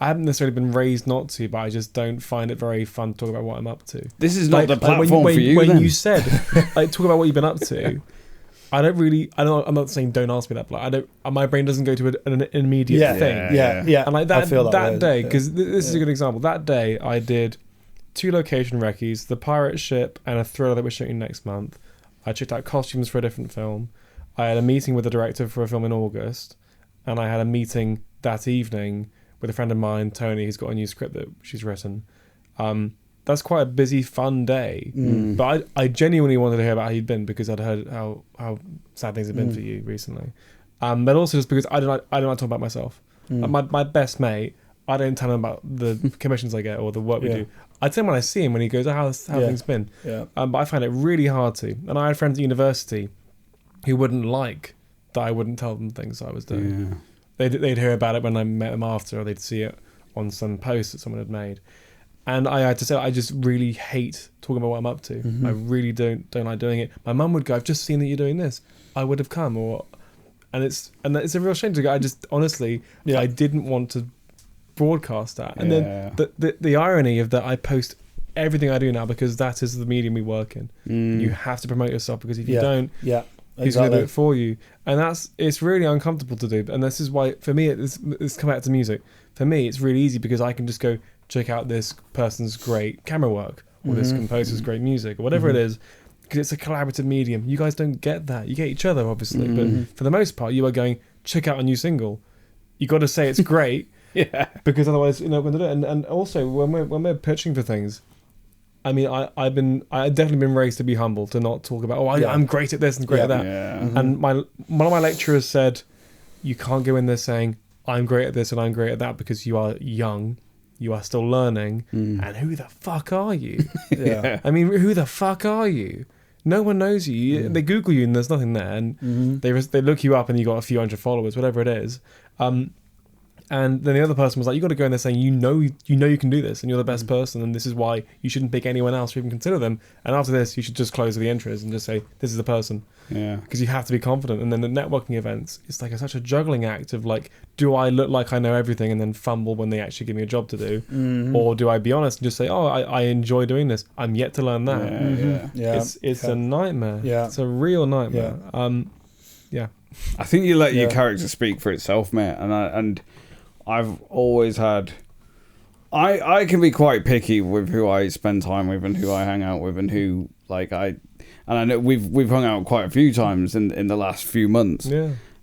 haven't necessarily been raised not to, but I just don't find it very fun to talk about what I'm up to. This is not the platform for you. When you said like talk about what you've been up to, I'm not saying don't ask me that, but my brain doesn't go to an immediate thing. Yeah. And like that day, because this is a good example. That day I did 2 location recce's, the pirate ship and a thriller that we're shooting next month. I checked out costumes for a different film. I had a meeting with the director for a film in August, and I had a meeting that evening with a friend of mine, Tony, who's got a new script that she's written. That's quite a busy, fun day. But I genuinely wanted to hear about how you'd been because I'd heard how sad things have been for you recently. But also just because I don't like talking about myself. My best mate, I don't tell him about the commissions I get or the work we do. I tell him when I see him when he goes, how things been. But I find it really hard to. And I had friends at university who wouldn't like that I wouldn't tell them things I was doing. They'd hear about it when I met them after, or they'd see it on some post that someone had made. And I had to say, I just really hate talking about what I'm up to. I really don't like doing it. My mum would go, "I've just seen that you're doing this. I would have come." And it's a real shame to go. I just honestly, I didn't want to broadcast that. And then the irony of that, I post everything I do now because that is the medium we work in. You have to promote yourself because if you don't, who's going to do it for you? And it's really uncomfortable to do. And this is why, for me, it's come back to music. For me, it's really easy because I can just go check out this person's great camera work or this composer's great music or whatever it is, because it's a collaborative medium. You guys don't get that. You get each other, obviously. But for the most part, you are going, check out a new single. You got to say it's great because otherwise, we're going to do it. And also, when we're pitching for things, I mean, I've definitely been raised to be humble, to not talk about, I'm great at this and great at that. And one of my lecturers said, you can't go in there saying, I'm great at this and I'm great at that because you are young, you are still learning, and who the fuck are you? I mean, who the fuck are you? No one knows you. They Google you and there's nothing there, and they look you up and you got a few hundred followers, whatever it is. And then the other person was like, you got to go in there saying, you know you can do this and you're the best person, and this is why you shouldn't pick anyone else or even consider them. And after this, you should just close the entries and just say, this is the person. Because you have to be confident. And then the networking events, it's like such a juggling act of like, do I look like I know everything and then fumble when they actually give me a job to do? Or do I be honest and just say, I enjoy doing this. I'm yet to learn that. It's a nightmare. It's a real nightmare. I think you let your character speak for itself, mate. And I've always had... I can be quite picky with who I spend time with and who I hang out with and who, like, and I know we've hung out quite a few times in the last few months.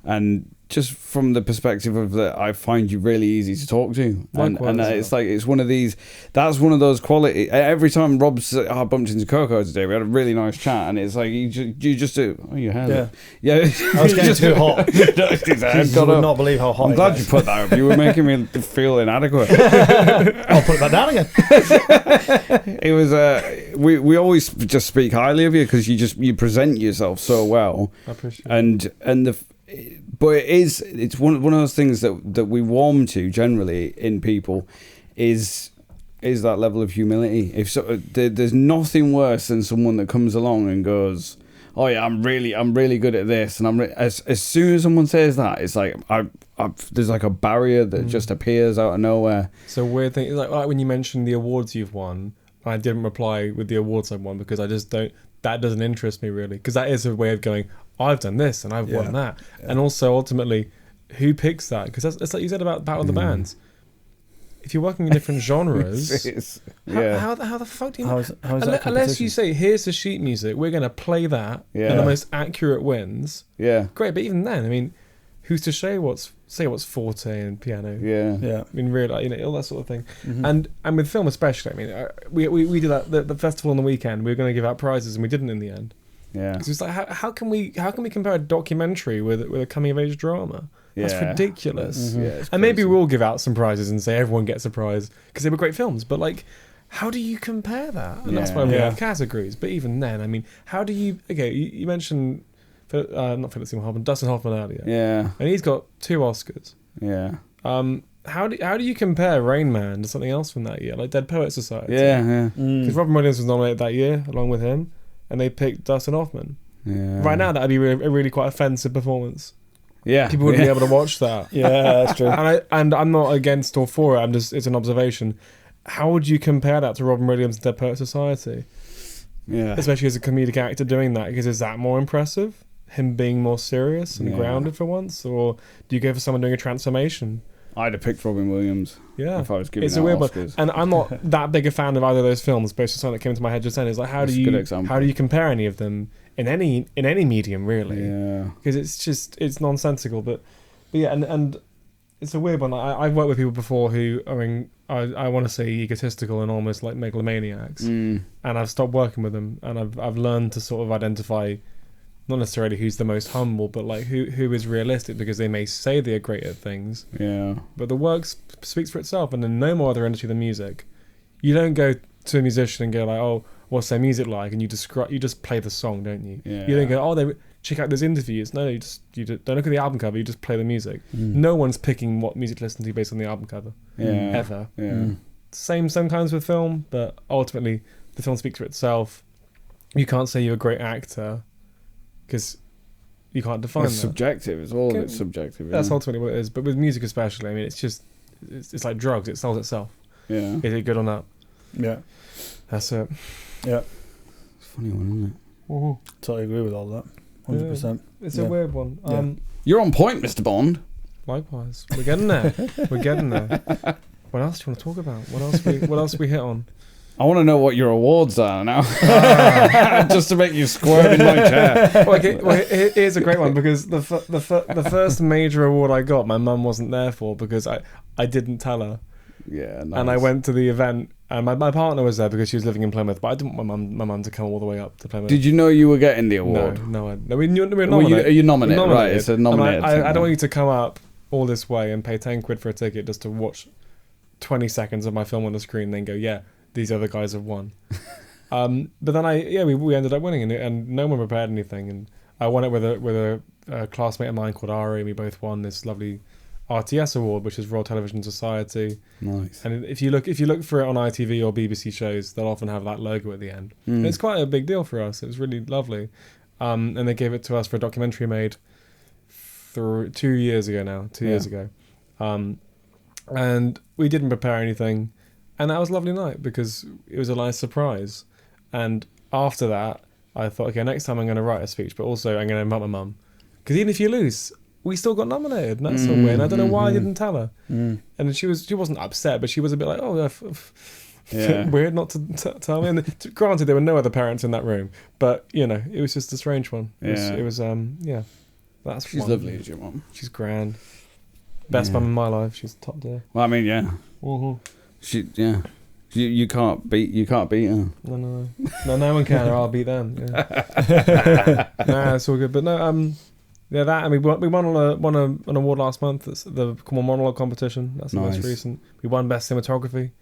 And just from the perspective of that, I find you really easy to talk to. And it's like, it's one of these... That's one of those quality... Every time Rob's I bumped into Coco today, we had a really nice chat, and it's like, you just do... Oh, you had it. I was getting too hot. You would not believe how hot I'm glad you put that up. You were making me feel inadequate. I'll put that down again. It was... we always just speak highly of you because you present yourself so well. I appreciate it. But it's one of those things that we warm to generally in people is that level of humility. There's nothing worse than someone that comes along and goes, oh yeah, I'm really good at this, and as soon as someone says that, it's like there's like a barrier that just appears out of nowhere. So weird thing, like when you mentioned the awards you've won, I didn't reply with the awards I've won because I just don't. That doesn't interest me really, because that is a way of going, I've done this and I've won that. And also ultimately, who picks that? Because it's like you said about Battle of the Bands. If you're working in different genres, how the fuck do you... How is that unless you say, here's the sheet music, we're going to play that, and the most accurate wins. Great, but even then, I mean, who's to say what's forte and piano? I mean, really, all that sort of thing. And with film especially, I mean, we did that the festival on the weekend. We were going to give out prizes and we didn't in the end. Because it's like, how can we compare a documentary with a coming of age drama? That's ridiculous. And maybe we'll give out some prizes and say everyone gets a prize because they were great films. But like, how do you compare that? And that's why we have categories. But even then, I mean, how do you? Okay, you mentioned not Philip Seymour Hoffman, Dustin Hoffman earlier. And he's got 2 Oscars. how do you compare Rain Man to something else from that year, like Dead Poets Society? Yeah. Because Robin Williams was nominated that year along with him, and they picked Dustin Hoffman. Yeah. Right now, that'd be a really quite offensive performance. Yeah. People wouldn't be able to watch that. Yeah, that's true. And I'm not against or for it. It's an observation. How would you compare that to Robin Williams' Dead Poets Society? Yeah. Especially as a comedic actor doing that, because is that more impressive? Him being more serious and grounded for once, or do you go for someone doing a transformation? I'd have picked Robin Williams. Yeah, if I was giving it's out a weird Oscars. one, and I'm not that big a fan of either of those films. But it's just something that came to my head just then. Is like, how do you compare any of them in any medium, really? Yeah, because it's nonsensical. But yeah, and it's a weird one. I've worked with people before who I want to say egotistical and almost like megalomaniacs, and I've stopped working with them, and I've learned to sort of identify. Not necessarily who's the most humble, but like who is realistic, because they may say they are great at things. Yeah. But the work speaks for itself, and in no more other industry than music. You don't go to a musician and go like, "Oh, what's their music like?" and you just play the song, don't you? Yeah. You don't go, "Oh, they check out this interviews." No, you don't look at the album cover. You just play the music. No one's picking what music to listen to based on the album cover. Ever. Yeah. Same sometimes with film, but ultimately the film speaks for itself. You can't say you're a great actor, because you can't define It's that. subjective. It's all it's subjective. That's ultimately what it is. But with music especially, I mean, it's like drugs. It sells itself. Yeah. Is it good or not? Yeah. That's it. Yeah. It's a funny one, isn't it? Totally agree with all that. 100%. It's a weird one. You're on point, Mr. Bond. Likewise. We're getting there. We're getting there. What else do you want to talk about? What else we hit on? I want to know what your awards are now. Just to make you squirm in my chair. Well, here's a great one, because the first major award I got, my mum wasn't there for, because I didn't tell her. Yeah, nice. And I went to the event, and my partner was there because she was living in Plymouth, but I didn't want my mum to come all the way up to Plymouth. Did you know you were getting the award? No, we were nominated. You're nominated, right? It's a nominated. I don't want you to come up all this way and pay 10 quid for a ticket just to watch 20 seconds of my film on the screen and then go, yeah, these other guys have won. But then we ended up winning, and no one prepared anything, and I won it with a classmate of mine called Ari, and we both won this lovely RTS award, which is Royal Television Society. Nice. And if you look for it on ITV or BBC shows, they'll often have that logo at the end. And it's quite a big deal for us. It was really lovely. And they gave it to us for a documentary made 2 years ago now. 2 years ago. And we didn't prepare anything. And that was a lovely night because it was a nice surprise. And after that, I thought, okay, next time I'm going to write a speech, but also I'm going to invite my mum. Because even if you lose, we still got nominated. And that's so weird. And I don't know why I didn't tell her. And she wasn't upset, but she was a bit like, oh, weird not to tell me. And granted, there were no other parents in that room. But, it was just a strange one. It was that's She's one. lovely, is your mum. She's grand. Best mum in my life. She's top tier. Well, I mean, yeah. Mm-hmm. You can't beat her. No one can, or I'll beat them. Yeah. It's all good. But no, that, and we won an award last month. It's the Cornwall monologue competition. That's the most recent. We won best cinematography,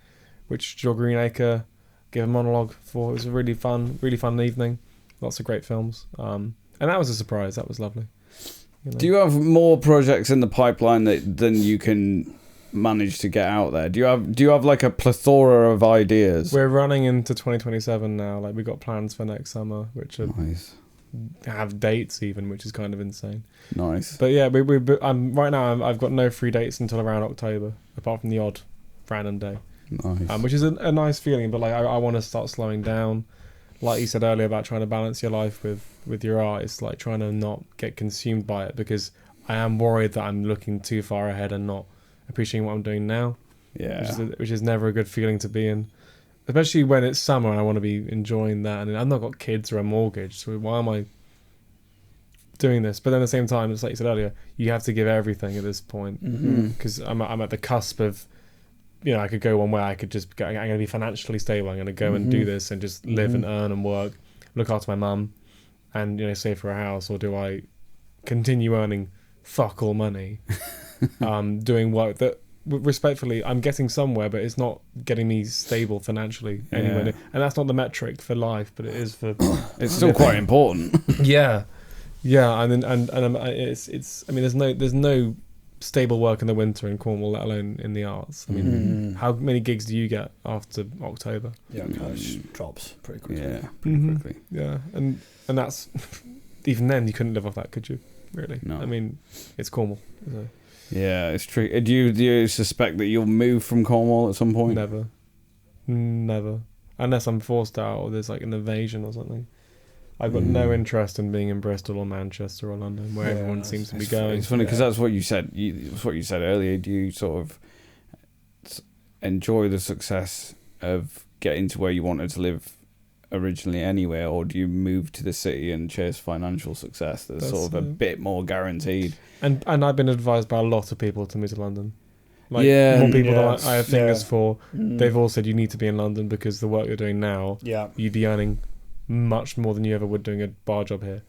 which Joe Greenacre gave a monologue for. It was a really fun evening. Lots of great films. And that was a surprise. That was lovely. Do you have more projects in the pipeline than you can manage to get out there? Do you have like a plethora of ideas? We're running into 2027 now. Like, we got plans for next summer, which are nice. Have dates even, which is kind of insane. Nice. But yeah, right now I've got no free dates until around October, apart from the odd random day. Nice. Which is a nice feeling. But like, I want to start slowing down. Like you said earlier about trying to balance your life with your art, it's like trying to not get consumed by it, because I am worried that I'm looking too far ahead and not appreciating what I'm doing now. Yeah. Which is never a good feeling to be in, especially when it's summer and I want to be enjoying that. And I've not got kids or a mortgage, so why am I doing this? But then at the same time, it's like you said earlier, you have to give everything at this point, because I'm at the cusp of, I could go one way. I could just go, I'm going to be financially stable. I'm going to go and do this and just live and earn and work, look after my mum, and save for a house. Or do I continue earning fuck all money, doing work that, respectfully, I'm getting somewhere, but it's not getting me stable financially anywhere. And that's not the metric for life, but it is for. It's still quite important. Yeah. And it's. I mean, there's no stable work in the winter in Cornwall, let alone in the arts. I mean, how many gigs do you get after October? Yeah, it drops pretty quickly. Yeah, pretty quickly. Yeah, and that's even then you couldn't live off that, could you? Really? No. I mean, it's Cornwall. So. Yeah, it's true. Do you suspect that you'll move from Cornwall at some point? Never, unless I'm forced out or there's like an invasion or something. I've got no interest in being in Bristol or Manchester or London, where everyone seems to be going. It's funny because that's what you said. It's what you said earlier. Do you sort of enjoy the success of getting to where you wanted to live originally anyway, or do you move to the city and chase financial success that's sort of a bit more guaranteed? And I've been advised by a lot of people to move to London. Like more people that I have fingers for, they've all said you need to be in London because the work you're doing now, you'd be earning much more than you ever would doing a bar job here,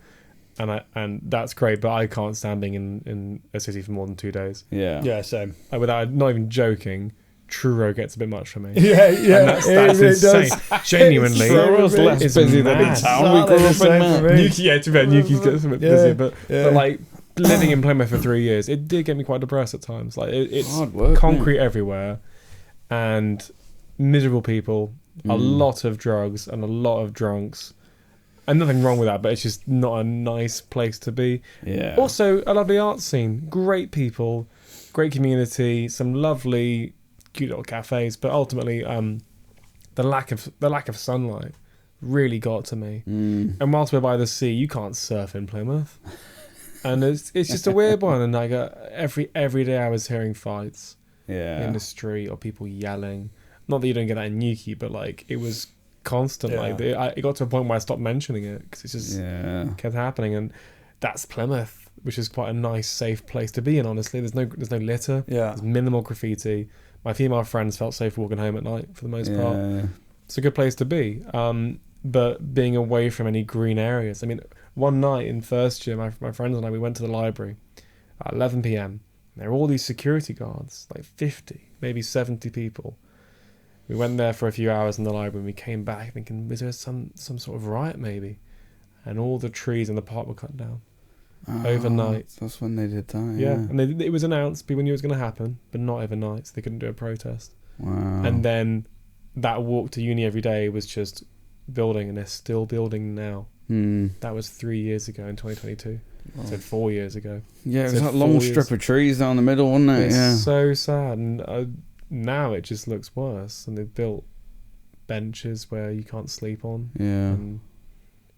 and that's great. But I can't stand being in a city for more than 2 days. Yeah, same. Without not even joking, Truro gets a bit much for me. Yeah, and that's insane. Does. Genuinely, Truro's less busy than in town. We grew up in Newquay, to be fair, Newquay's gets a bit busier, but like living in Plymouth for 3 years, it did get me quite depressed at times. Like it's hard work, concrete everywhere, and miserable people. A lot of drugs and a lot of drunks, and nothing wrong with that, but it's just not a nice place to be. Yeah. Also, a lovely art scene, great people, great community, some lovely, cute little cafes, but ultimately, the lack of sunlight really got to me. And whilst we're by the sea, you can't surf in Plymouth, and it's just a weird one. And like every day, I was hearing fights in the street or people yelling. Not that you don't get that in Newquay, but like it was constant. Like it got to a point where I stopped mentioning it because it just kept happening. And that's Plymouth, which is quite a nice, safe place to be in. Honestly, there's no litter. There's minimal graffiti. My female friends felt safe walking home at night for the most part. It's a good place to be. But being away from any green areas. I mean, one night in first year, my friends and I, we went to the library at 11 p.m. There were all these security guards, like 50, maybe 70 people. We went there for a few hours in the library and we came back thinking, was there some sort of riot maybe? And all the trees in the park were cut down overnight. That's when they did that. Yeah, and it was announced, people knew it was going to happen, but not overnight, so they couldn't do a protest. Wow. And then that walk to uni every day was just building, and they're still building now. That was 3 years ago in 2022. Oh. So 4 years ago. Yeah, it was that long strip of trees down the middle, wasn't it? It's so sad. And now it just looks worse, and they've built benches where you can't sleep on. And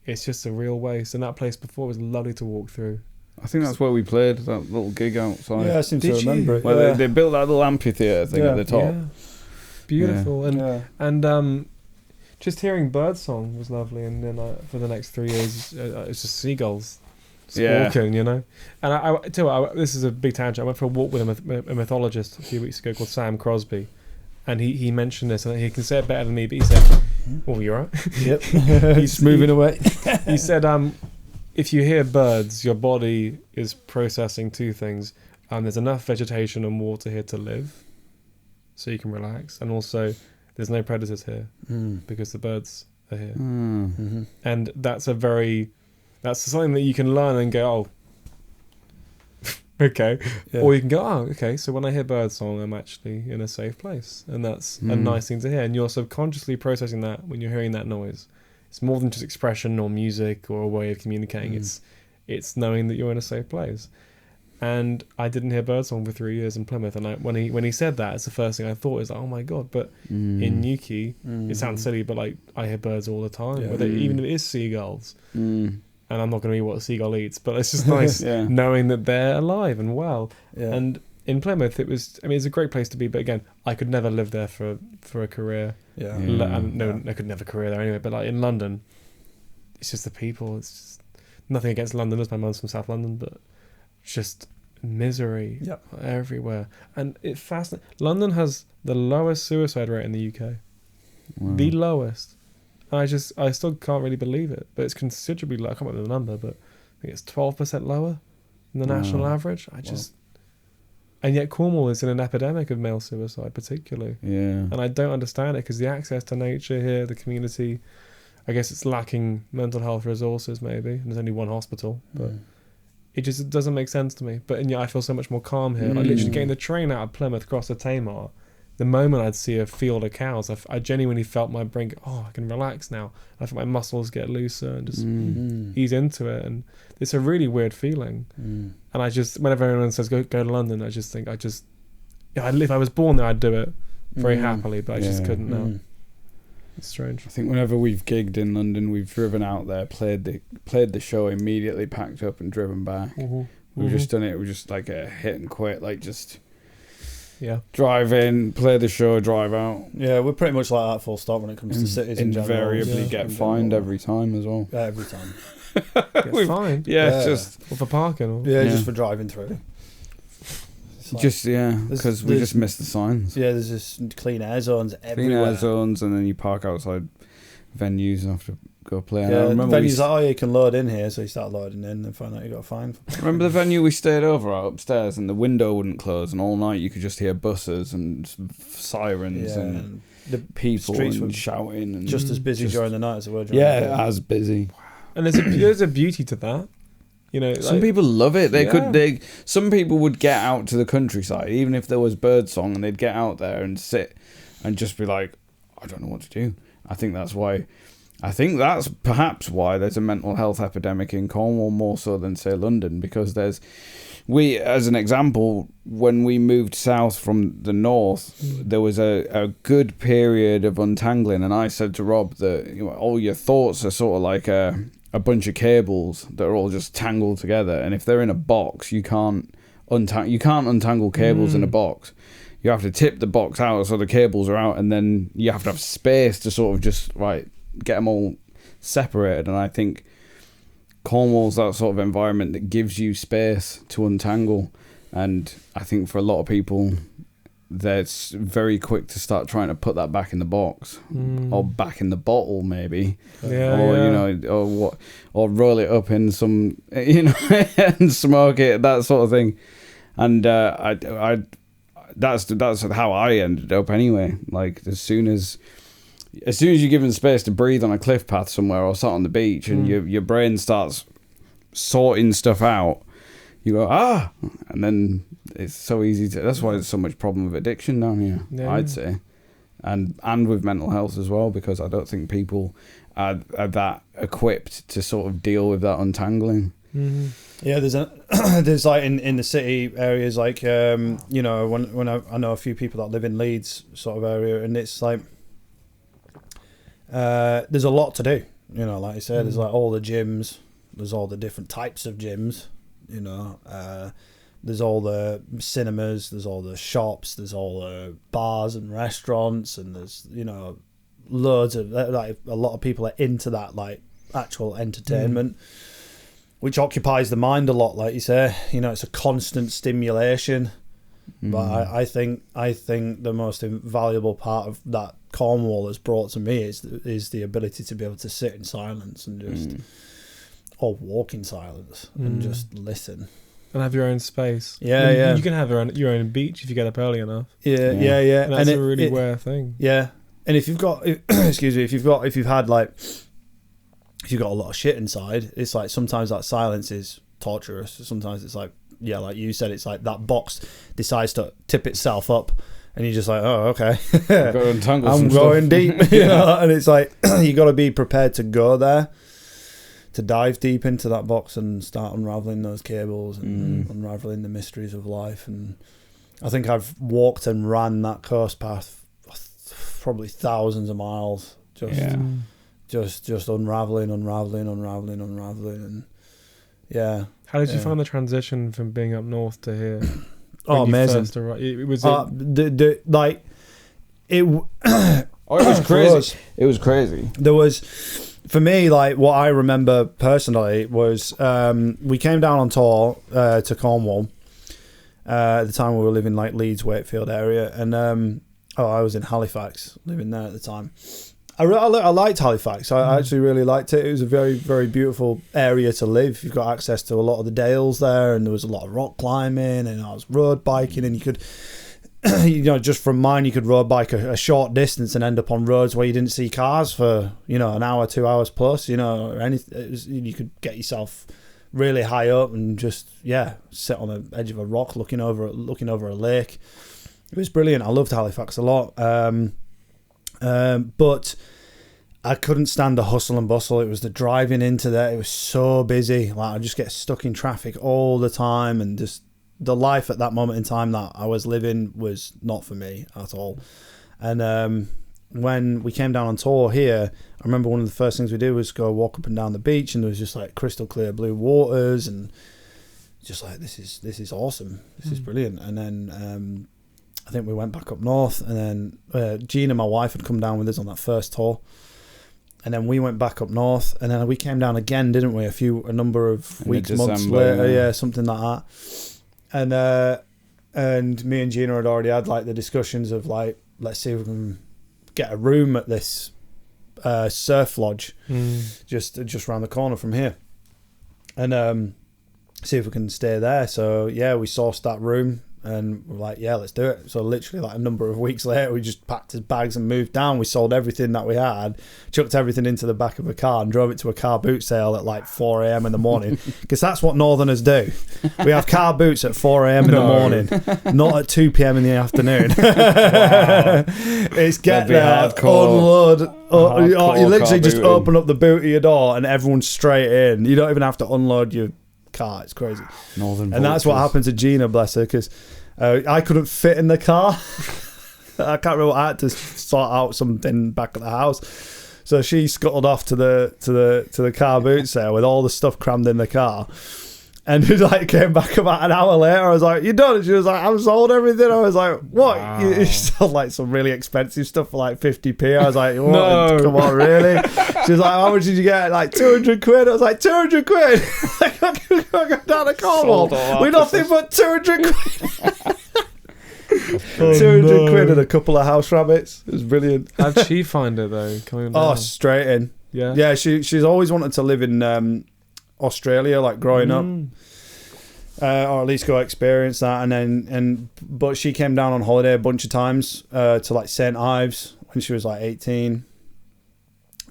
it's just a real waste. And that place before was lovely to walk through. I think that's where we played, that little gig outside. Yeah, I seem to remember it. Where they built that little amphitheatre thing at the top. Yeah. Beautiful. And just hearing birdsong was lovely. And then for the next 3 years, it's just seagulls walking, you know. And I tell you what, this is a big tangent. I went for a walk with a mythologist a few weeks ago called Sam Crosby, and he mentioned this, and he can say it better than me, but he said, "Oh, you're right." Yep. He's moving away. He said, if you hear birds, your body is processing two things. There's enough vegetation and water here to live, so you can relax, and also there's no predators here because the birds are here. And that's something that you can learn and go, oh, okay. Or you can go, oh, okay, so when I hear birdsong, I'm actually in a safe place. And that's a nice thing to hear. And you're subconsciously processing that when you're hearing that noise. It's more than just expression or music or a way of communicating. It's knowing that you're in a safe place. And I didn't hear birdsong for 3 years in Plymouth. And when he said that, it's the first thing I thought is, like, oh my God. But in Newquay, it sounds silly, but like I hear birds all the time, even if it is seagulls. And I'm not going to eat what a seagull eats, but it's just nice knowing that they're alive and well. And in Plymouth, it's a great place to be, but again, I could never live there for a career. I could never career there anyway, but like in London, it's just the people. It's just nothing against Londoners. My mum's from South London, but just misery everywhere. And it fascinates. London has the lowest suicide rate in the UK. Wow. The lowest. I still can't really believe it, but it's considerably low. I can't remember the number, but I think it's 12% lower than the national average. And yet Cornwall is in an epidemic of male suicide, particularly. And I don't understand it because the access to nature here, the community, I guess it's lacking mental health resources maybe. And there's only one hospital, but It just doesn't make sense to me. But and yet I feel so much more calm here. Like literally getting the train out of Plymouth across to Tamar, the moment I'd see a field of cows, I genuinely felt my brain go, oh, I can relax now. I feel my muscles get looser and just ease into it. And it's a really weird feeling. And I just, whenever anyone says go to London, I just think if I was born there, I'd do it very happily, but I just couldn't now. It's strange. I think whenever we've gigged in London, we've driven out there, played the show, immediately packed up and driven back. We've just done it. We're just like a hit and quit, like just drive in, play the show, drive out. Yeah, we're pretty much like that full stop when it comes to cities. Invariably get fined every time as well. Every time. Get fined? Yeah, just or for parking. Or? Yeah, just for driving through. Like, because we just missed the signs. Yeah, there's just clean air zones everywhere. Clean air zones, and then you park outside venues and have to go play. Yeah, the venue's like, you can load in here, so you start loading in and find out you got a fine. Remember the venue we stayed over at upstairs, and the window wouldn't close, and all night you could just hear buses and sirens and the people and shouting. And just as busy during the night as they were during the day. As busy. And there's a beauty to that. You know, some people love it. Some people would get out to the countryside, even if there was birdsong, and they'd get out there and sit and just be like, I don't know what to do. I think that's perhaps why there's a mental health epidemic in Cornwall more so than, say, London, because as an example, when we moved south from the north, there was a good period of untangling, and I said to Rob that all your thoughts are sort of like a bunch of cables that are all just tangled together, and if they're in a box, you can't untangle cables in a box. You have to tip the box out so the cables are out, and then you have to have space to sort of just get them all separated. And I think Cornwall's that sort of environment that gives you space to untangle, and I think for a lot of people, they're very quick to start trying to put that back in the box or back in the bottle, maybe, or roll it up in some, and smoke it, that sort of thing. And that's how I ended up anyway. Like as soon as you're given space to breathe on a cliff path somewhere or sat on the beach, and your brain starts sorting stuff out, you go and then it's so easy to. That's why there's so much problem with addiction down here. I'd say, and with mental health as well, because I don't think people are that equipped to sort of deal with that untangling. Yeah, there's like in the city areas, like when I know a few people that live in Leeds sort of area, and it's like there's a lot to do. Like you said, there's like all the gyms, there's all the different types of gyms. There's all the cinemas, there's all the shops, there's all the bars and restaurants, and there's loads of like a lot of people are into that like actual entertainment, which occupies the mind a lot. Like you say, it's a constant stimulation. But I think the most valuable part of that Cornwall has brought to me is the ability to be able to sit in silence and just or walk in silence and just listen and have your own space. You can have your own beach if you get up early enough. Yeah. And that's a really rare thing. Yeah, and if you've got excuse me, if you've got a lot of shit inside, it's like sometimes that silence is torturous. Sometimes it's like like you said, it's like that box decides to tip itself up, and you're just like, oh, okay, I'm going deep, and it's like you got to be prepared to go there, to dive deep into that box and start unraveling those cables and unraveling the mysteries of life. And I think I've walked and ran that coast path probably thousands of miles, just unraveling, and How did you find the transition from being up north to here? Amazing! It was it was crazy. It was crazy. There was, for me, like what I remember personally was we came down on tour to Cornwall at the time. We were living like Leeds, Wakefield area, and I was in Halifax, living there at the time. I liked Halifax. I actually really liked it. It was a very, very beautiful area to live. You've got access to a lot of the dales there, and there was a lot of rock climbing, and I was road biking, and you could, just from mine, you could road bike a short distance and end up on roads where you didn't see cars for, an hour, 2 hours plus, you could get yourself really high up and just sit on the edge of a rock looking over a lake. It was brilliant. I loved Halifax a lot, but I couldn't stand the hustle and bustle. It was the driving into there. It was so busy. Like I just get stuck in traffic all the time, and just the life at that moment in time that I was living was not for me at all. And when we came down on tour here, I remember one of the first things we did was go walk up and down the beach, and there was just like crystal clear blue waters, and just like this is awesome. This is brilliant. And then I think we went back up north, and then Gina, my wife, had come down with us on that first tour. And then we went back up north, and then we came down again, didn't we? A number of weeks, months later, something like that. And me and Gina had already had like the discussions of like, let's see if we can get a room at this surf lodge, just around the corner from here, and see if we can stay there. So we sourced that room. And we're like, let's do it. So literally like a number of weeks later, we just packed his bags and moved down. We sold everything that we had, chucked everything into the back of a car and drove it to a car boot sale at like 4 a.m. in the morning. Because that's what Northerners do. We have car boots at 4 a.m. in the morning, not at 2 p.m. in the afternoon. It's get there, unload. You literally just open up the boot of your door and everyone's straight in. You don't even have to unload your car. It's crazy. And that's what happened to Gina, bless her, because I couldn't fit in the car. I can't remember. I had to sort out something back at the house, so she scuttled off to the car boot sale with all the stuff crammed in the car. And he like came back about an hour later. I was like, "You done it?" She was like, "I've sold everything." I was like, "What? Wow. You sold like some really expensive stuff for like 50p?" I was like, "What? No. Come on, really?" She was like, "How much did you get?" Like 200 quid. I was like, 200 quid. Like, I go down to Cornwall with nothing but 200 quid. 200 quid and a couple of house rabbits. It was brilliant. How'd she find it though? Coming down? Oh, straight in. Yeah. She's always wanted to live in Australia, like growing up, or at least go experience that. But she came down on holiday a bunch of times to like St. Ives when she was like 18.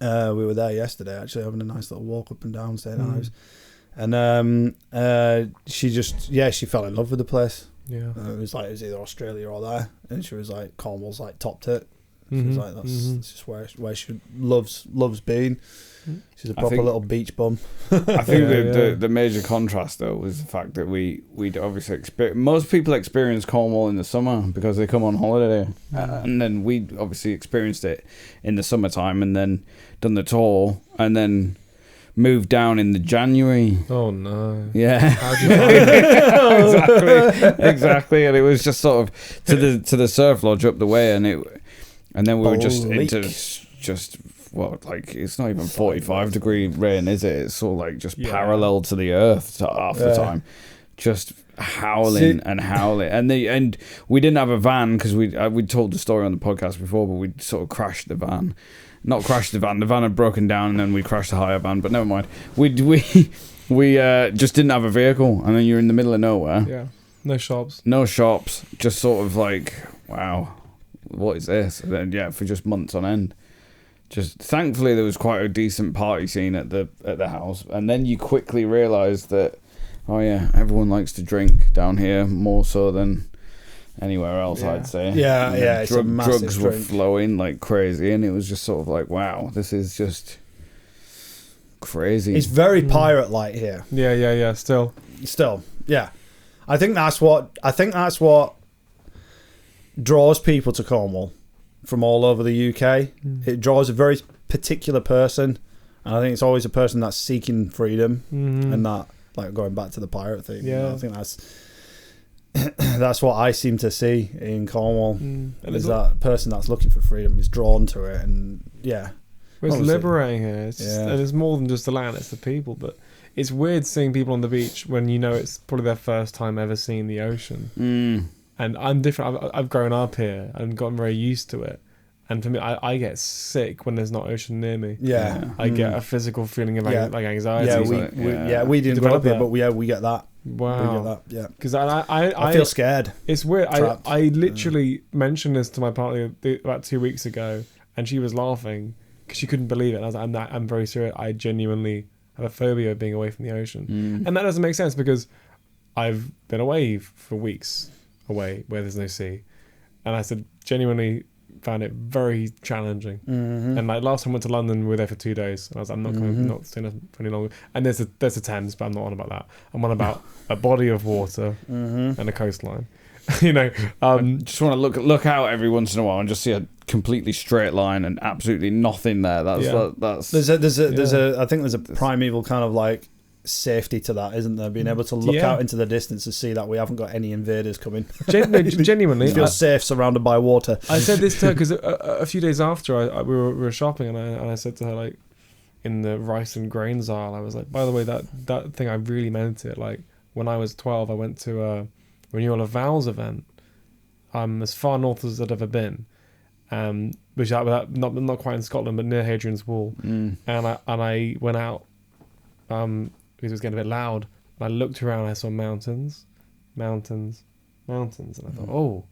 We were there yesterday actually, having a nice little walk up and down St. Ives, and she fell in love with the place. It was either Australia or there, and she was like, Cornwall's like topped it. She was like, that's just where she loves being. She's a proper little beach bum. I think the major contrast though was the fact that we'd obviously most people experience Cornwall in the summer because they come on holiday, and then we obviously experienced it in the summertime, and then done the tour, and then moved down in the January. Oh no! Yeah, how'd you find it? exactly, and it was just sort of to the surf lodge up the way, and then we were just into just. Well, like it's not even 45-degree rain, is it? It's sort of like just parallel to the earth half the time, just howling and howling. And we didn't have a van because we told the story on the podcast before, but we sort of crashed the van. Not crashed the van. The van had broken down, and then we crashed the hire van. But never mind. We just didn't have a vehicle, and then you're in the middle of nowhere. Yeah, no shops. Just sort of like, wow, what is this? And then for just months on end. Just thankfully there was quite a decent party scene at the house, and then you quickly realise that everyone likes to drink down here more so than anywhere else. I'd say drugs were flowing like crazy, and it was just sort of like, wow, this is just crazy. It's very pirate like here. Yeah. Still, yeah. I think that's what draws people to Cornwall. From all over the UK. It draws a very particular person, and I think it's always a person that's seeking freedom, and that, like, going back to the pirate thing. I think that's what I seem to see in Cornwall, is that person that's looking for freedom is drawn to it, and it's liberating here. And it's more than just the land; it's the people. But it's weird seeing people on the beach when you know it's probably their first time ever seeing the ocean. And I'm different. I've grown up here and gotten very used to it. And for me, I get sick when there's not ocean near me. I get a physical feeling of like anxiety. We didn't grow up here, but we get that. Wow. We get that. Yeah. Because I feel scared. It's weird. I literally mentioned this to my partner about 2 weeks ago, and she was laughing because she couldn't believe it. And I was like, I'm very serious. I genuinely have a phobia of being away from the ocean. And that doesn't make sense because I've been away for weeks away where there's no sea. And I said, genuinely found it very challenging. And like last time I went to London, we were there for 2 days. And I was like, I'm not coming, not staying there for any longer. And there's a Thames, but I'm not on about that. I'm on about a body of water and a coastline. You know, I just want to look out every once in a while and just see a completely straight line and absolutely nothing there. That's there's a I think there's a primeval kind of like safety to that, isn't there? Being able to look out into the distance and see that we haven't got any invaders coming. Genuinely, you feel safe surrounded by water. I said this to her because a few days after we were shopping, and I said to her, like, in the rice and grains aisle, I was like, by the way, that thing, I really meant it. Like when I was 12, I went to a renewal of vows event, as far north as I'd ever been, which not quite in Scotland, but near Hadrian's Wall, and I went out because it was getting a bit loud. And I looked around, and I saw mountains, and I thought, oh.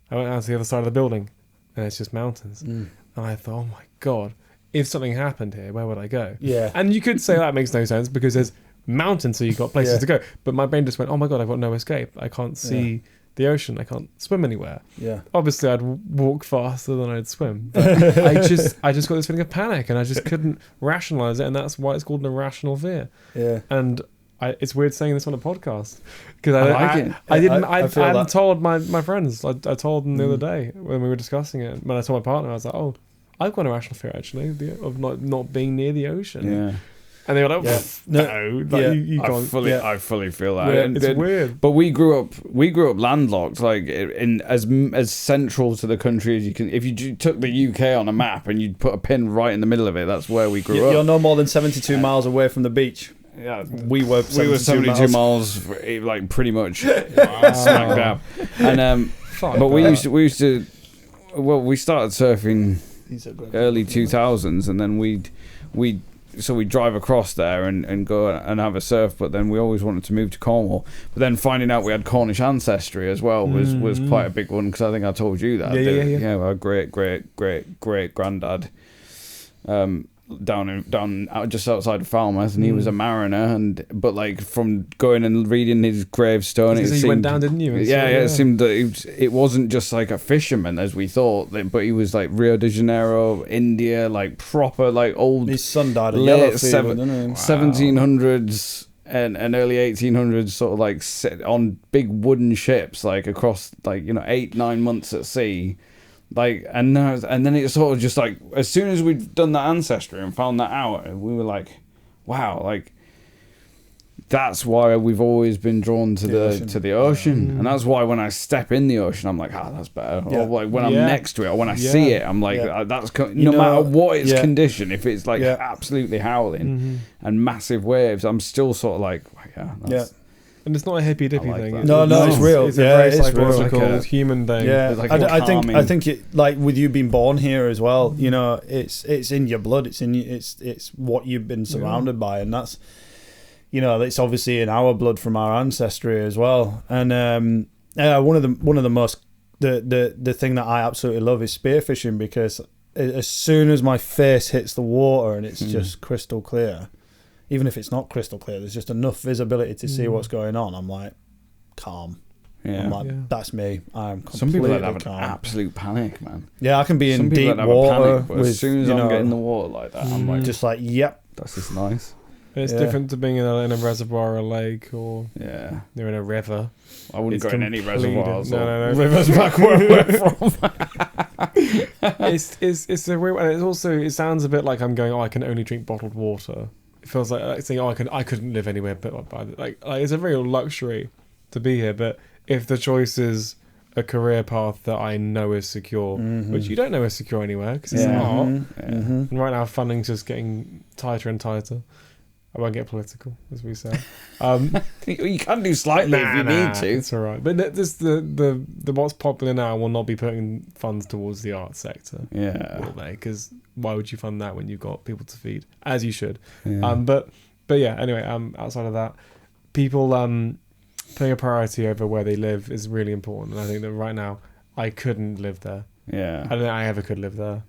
I went out to the other side of the building, and it's just mountains, and I thought, oh my god, if something happened here, where would I go? Yeah, and you could say that makes no sense because there's mountains, so you've got places to go. But my brain just went, oh my god, I've got no escape. I can't see the ocean. I can't swim anywhere. Yeah. Obviously, I'd walk faster than I'd swim. But I just got this feeling of panic, and I just couldn't rationalize it, and that's why it's called an irrational fear. Yeah. And it's weird saying this on a podcast because I hadn't told my friends. I told them the other day when we were discussing it. When I told my partner, I was like, oh, I've got an irrational fear actually of not being near the ocean. Yeah. And they were like, you can't. I fully feel that. Yeah, it's weird. But we grew up landlocked, like in as central to the country as you can. If you took the UK on a map and you put a pin right in the middle of it, that's where we grew up. You're no more than 72 miles away from the beach. Yeah, we were 72 miles, like pretty much smack dab. And but we used to. Well, we started surfing early 2000s, and then we'd drive across there and go and have a surf, but then we always wanted to move to Cornwall. But then finding out we had Cornish ancestry as well was quite a big one, because I think I told you that. Yeah, our great granddad down out just outside of Falmouth, and he was a mariner, but like from going and reading his gravestone, you went down, didn't you? It seemed that it wasn't just like a fisherman as we thought, but he was like Rio de Janeiro, India, like proper like old. His son died of yellow fever, didn't he? 1700s and early 1800s, sort of like on big wooden ships, like across 8-9 months at sea. Like and then it sort of just like, as soon as we'd done that ancestry and found that out, we were like, wow, like that's why we've always been drawn to the ocean. And that's why when I step in the ocean, I'm like, that's better. Or like when I'm next to it, or when I see it, I'm like, that's no matter what its condition, if it's like absolutely howling and massive waves, I'm still sort of like, that's. And it's not a hippy dippy thing. No, it's real. It's a very psychological, human thing. Yeah, I think it, like with you being born here as well. You know, it's in your blood. It's what you've been surrounded by, and that's, it's obviously in our blood from our ancestry as well. And one of the most the thing that I absolutely love is spearfishing, because as soon as my face hits the water and it's just crystal clear. Even if it's not crystal clear, there's just enough visibility to see what's going on. I'm like, calm. Yeah. I'm like, that's me. I'm completely Some people have calm. an absolute panic, man. Yeah, I can be in deep water. Panic, as soon as I'm getting in the water like that, I'm like, just like, yep. That's just nice. It's different to being in a reservoir or a lake, or you're in a river. I wouldn't go in any reservoirs. No. Rivers back where we're from. It's a weird one. It's also, it sounds a bit like I'm going, I can only drink bottled water. It feels like saying, I couldn't live anywhere but like it's a real luxury to be here. But if the choice is a career path that I know is secure, which you don't know is secure anywhere because it's not, and right now funding's just getting tighter and tighter. I won't get political, as we say. You can do slightly if you need to. It's all right. But this the what's popular now will not be putting funds towards the arts sector. Yeah, will they? Because why would you fund that when you've got people to feed? As you should. Yeah. But yeah. Anyway, outside of that, people putting a priority over where they live is really important. And I think that right now I couldn't live there. Yeah. I don't think I ever could live there.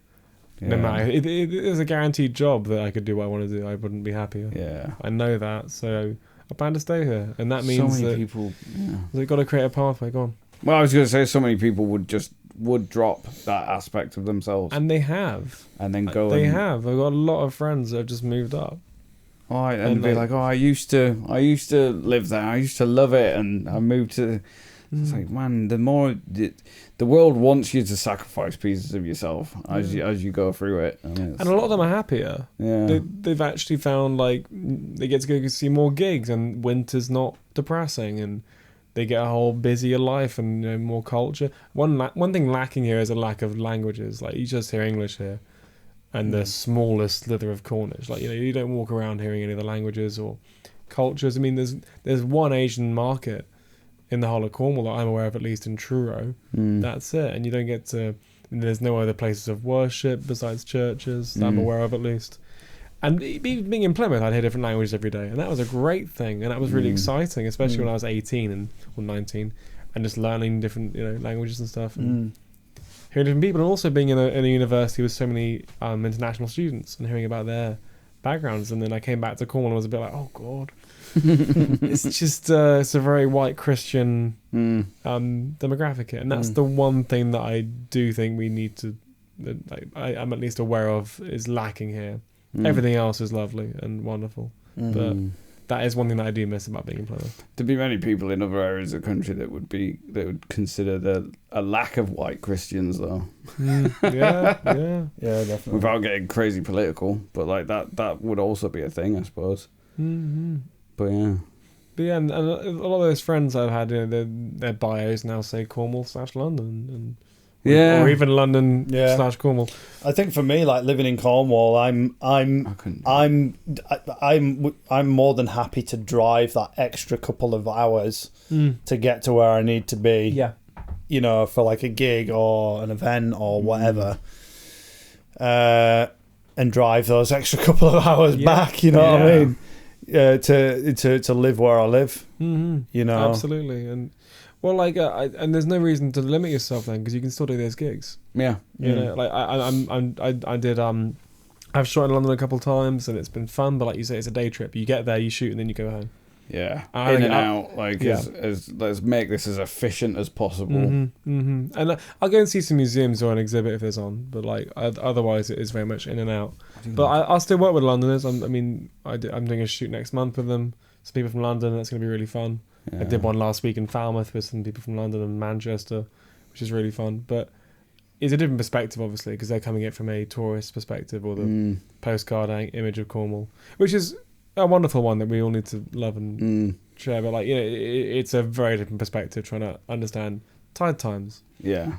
No matter, it is a guaranteed job that I could do what I want to do. I wouldn't be happier. Yeah. I know that, so I plan to stay here, and that means so many that people. Yeah. they've got to create a pathway. Go on. Well, I was going to say, so many people would drop that aspect of themselves, And they have. and then go. They have. I've got a lot of friends that have just moved up. Oh, and be like, I used to live there. I used to love it, and I moved to. It's like, man, the world wants you to sacrifice pieces of yourself as you go through it, and a lot of them are happier. Yeah, they've actually found like they get to go see more gigs, and winter's not depressing, and they get a whole busier life and more culture. One thing lacking here is a lack of languages. Like you just hear English here, and the smallest slither of Cornish. Like you don't walk around hearing any of the languages or cultures. I mean, there's one Asian market in the whole of Cornwall that I'm aware of, at least in Truro. That's it. And you don't get to... There's no other places of worship besides churches that I'm aware of, at least. And being in Plymouth, I'd hear different languages every day. And that was a great thing. And that was really exciting, especially when I was 18 or 19. And just learning different languages and stuff. And hearing different people. And also being in a university with so many international students and hearing about their backgrounds. And then I came back to Cornwall and was a bit like, oh, God. It's just it's a very white Christian demographic here, and that's the one thing that I do think we need to I'm at least aware of is lacking here. Everything else is lovely and wonderful, but that is one thing that I do miss about being in Plymouth. There'd be many people in other areas of the country that would consider a lack of white Christians, though. Yeah, definitely. Without getting crazy political, but like that would also be a thing, I suppose. But yeah, and a lot of those friends I've had, their bios now say Cornwall/London, or even London / Cornwall. I think for me, like living in Cornwall, I'm more than happy to drive that extra couple of hours to get to where I need to be. Yeah, for like a gig or an event or whatever, and drive those extra couple of hours back. You know what I mean? To live where I live, absolutely, and and there's no reason to limit yourself then, because you can still do those gigs. Yeah, like I did. I've shot in London a couple of times and it's been fun, but like you say, it's a day trip. You get there, you shoot, and then you go home. Yeah, in and out. Like, as let's make this as efficient as possible. And I'll go and see some museums or an exhibit if there's on, but like otherwise it is very much in and out. But I'll still work with Londoners. I'm doing a shoot next month with them. Some people from London. That's going to be really fun. I did one last week in Falmouth with some people from London and Manchester, which is really fun. But it's a different perspective, obviously, because they're coming at it from a tourist perspective or the postcard image of Cornwall, which is a wonderful one that we all need to love and share. But like it's a very different perspective trying to understand tide times. Yeah,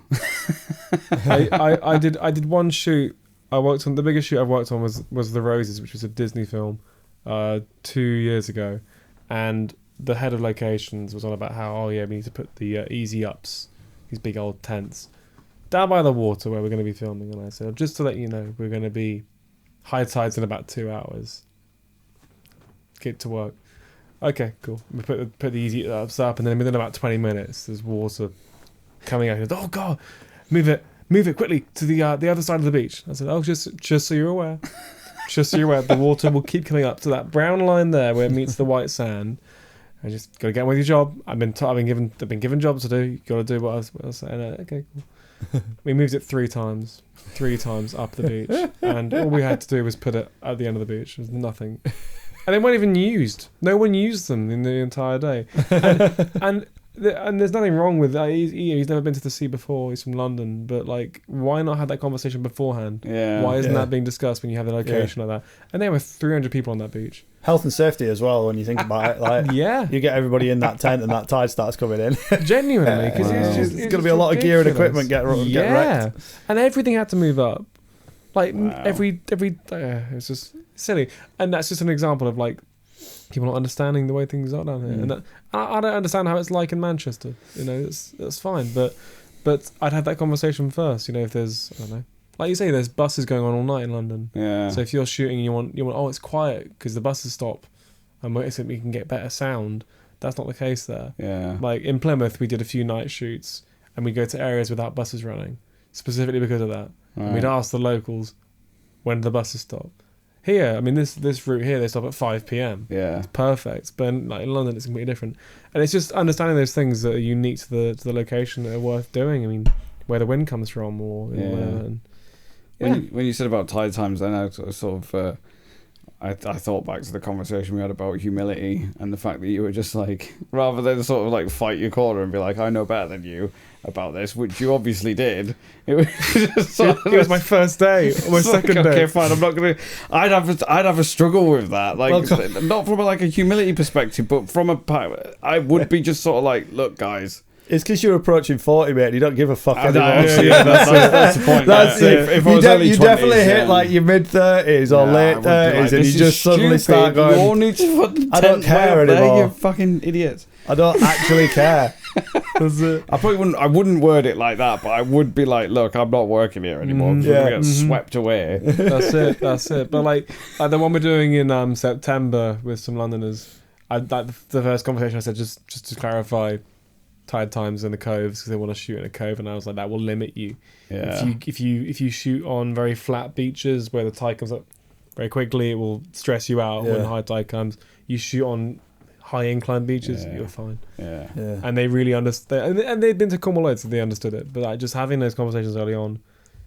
I did one shoot. I worked on the biggest shoot I've worked on was The Roses, which was a Disney film 2 years ago, and the head of locations was on about how we need to put the easy ups, these big old tents, down by the water where we're going to be filming. And I said, just to let you know, we're going to be high tides in about 2 hours. Get to work. Okay, cool. We put the easy ups up, and then within about 20 minutes, there's water coming out. He goes, oh God, move it quickly to the other side of the beach. I said, oh, just so you're aware. Just so you're aware, the water will keep coming up to that brown line there where it meets the white sand. I just got to get on with your job. I've been given jobs to do. You got to do what I was saying. Okay, cool. We moved it 3 times up the beach, and all we had to do was put it at the end of the beach. There was nothing, and they weren't even used. No one used them in the entire day, and there's nothing wrong with that. He's never been to the sea before. He's from London, but like, why not have that conversation beforehand? Yeah. Why isn't that being discussed when you have a location like that? And there were 300 people on that beach. Health and safety as well, when you think about it. Like, you get everybody in that tent and that tide starts coming in. Genuinely, because it's going to be a lot of gear and equipment get wrecked. And everything had to move up. Like it's just silly, and that's just an example of like people not understanding the way things are down here. And I don't understand how it's like in Manchester. That's fine, but I'd have that conversation first. If there's, I don't know, like you say, there's buses going on all night in London. Yeah. So if you're shooting, you want it's quiet because the buses stop, and we can get better sound. That's not the case there. Yeah. Like in Plymouth, we did a few night shoots, and we go to areas without buses running, specifically because of that. Right. And we'd ask the locals, when the buses stop. Here, I mean, this route here, they stop at 5 p.m. Yeah. It's perfect. But in London, it's completely different. And it's just understanding those things that are unique to the location that are worth doing. I mean, where the wind comes from or whatever. And, When you said about tide times, then I sort of... I thought back to the conversation we had about humility and the fact that you were just like, rather than sort of like fight your corner and be like, I know better than you about this, which you obviously did. It was just it was my first day, or my second day. Okay, fine. I'm not gonna. I'd have a struggle with that. Like, not from a humility perspective, but from I would be just sort of like, look, guys. It's because you're approaching 40, mate. And you don't give a fuck anymore. That's the point. That's it. If I was early 20s, definitely hit like your mid-30s or late 30s, and you just suddenly start going, you all need to put the I don't care anymore. You fucking idiots. I don't actually care. That's it. I wouldn't word it like that, but I would be like, look, I'm not working here anymore. I'm gonna get swept away. That's it. But like the one we're doing in September with some Londoners, the first conversation I said, just to clarify, tide times in the coves because they want to shoot in a cove, and I was like, that will limit you. Yeah. If you shoot on very flat beaches where the tide comes up very quickly, it will stress you out when high tide comes. You shoot on high incline beaches, you're fine. Yeah. And they really understand, and they'd been to Cornwall loads, so they understood it. But like, just having those conversations early on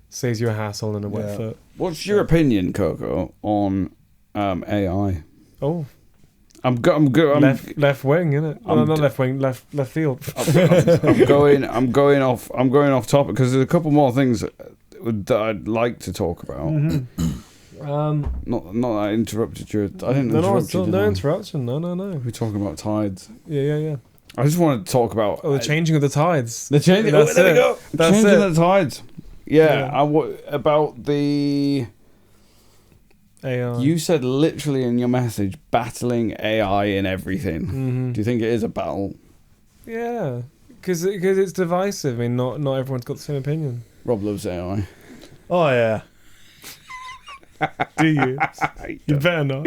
saves you a hassle and a wet foot. What's your opinion, Coco, on AI? Oh. I'm good. Left wing, innit? Not left wing, left field. I'm going off topic because there's a couple more things that I'd like to talk about. Not that I interrupted you. I didn't interrupt you. No interruption. No. We're talking about tides. Yeah. I just want to talk about the changing of the tides. The changing. There we go. That's changing it. the tides. Yeah. About the AI. You said literally in your message, battling AI in everything. Mm-hmm. Do you think it is a battle? Yeah, because it's divisive. I mean, not everyone's got the same opinion. Rob loves AI. Oh yeah. Do you? You better not.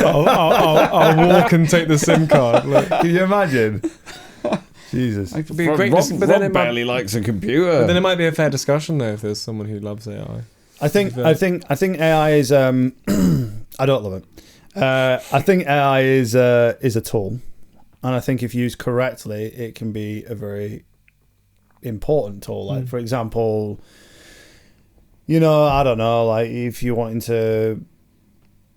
I'll walk and take the SIM card. Look. Can you imagine? Jesus. It could be a great Rob barely likes a computer. But then it might be a fair discussion though if there's someone who loves AI. I think AI is I don't love it. I think AI is a tool, and I think if used correctly, it can be a very important tool. Like for example, I don't know, like if you're wanting to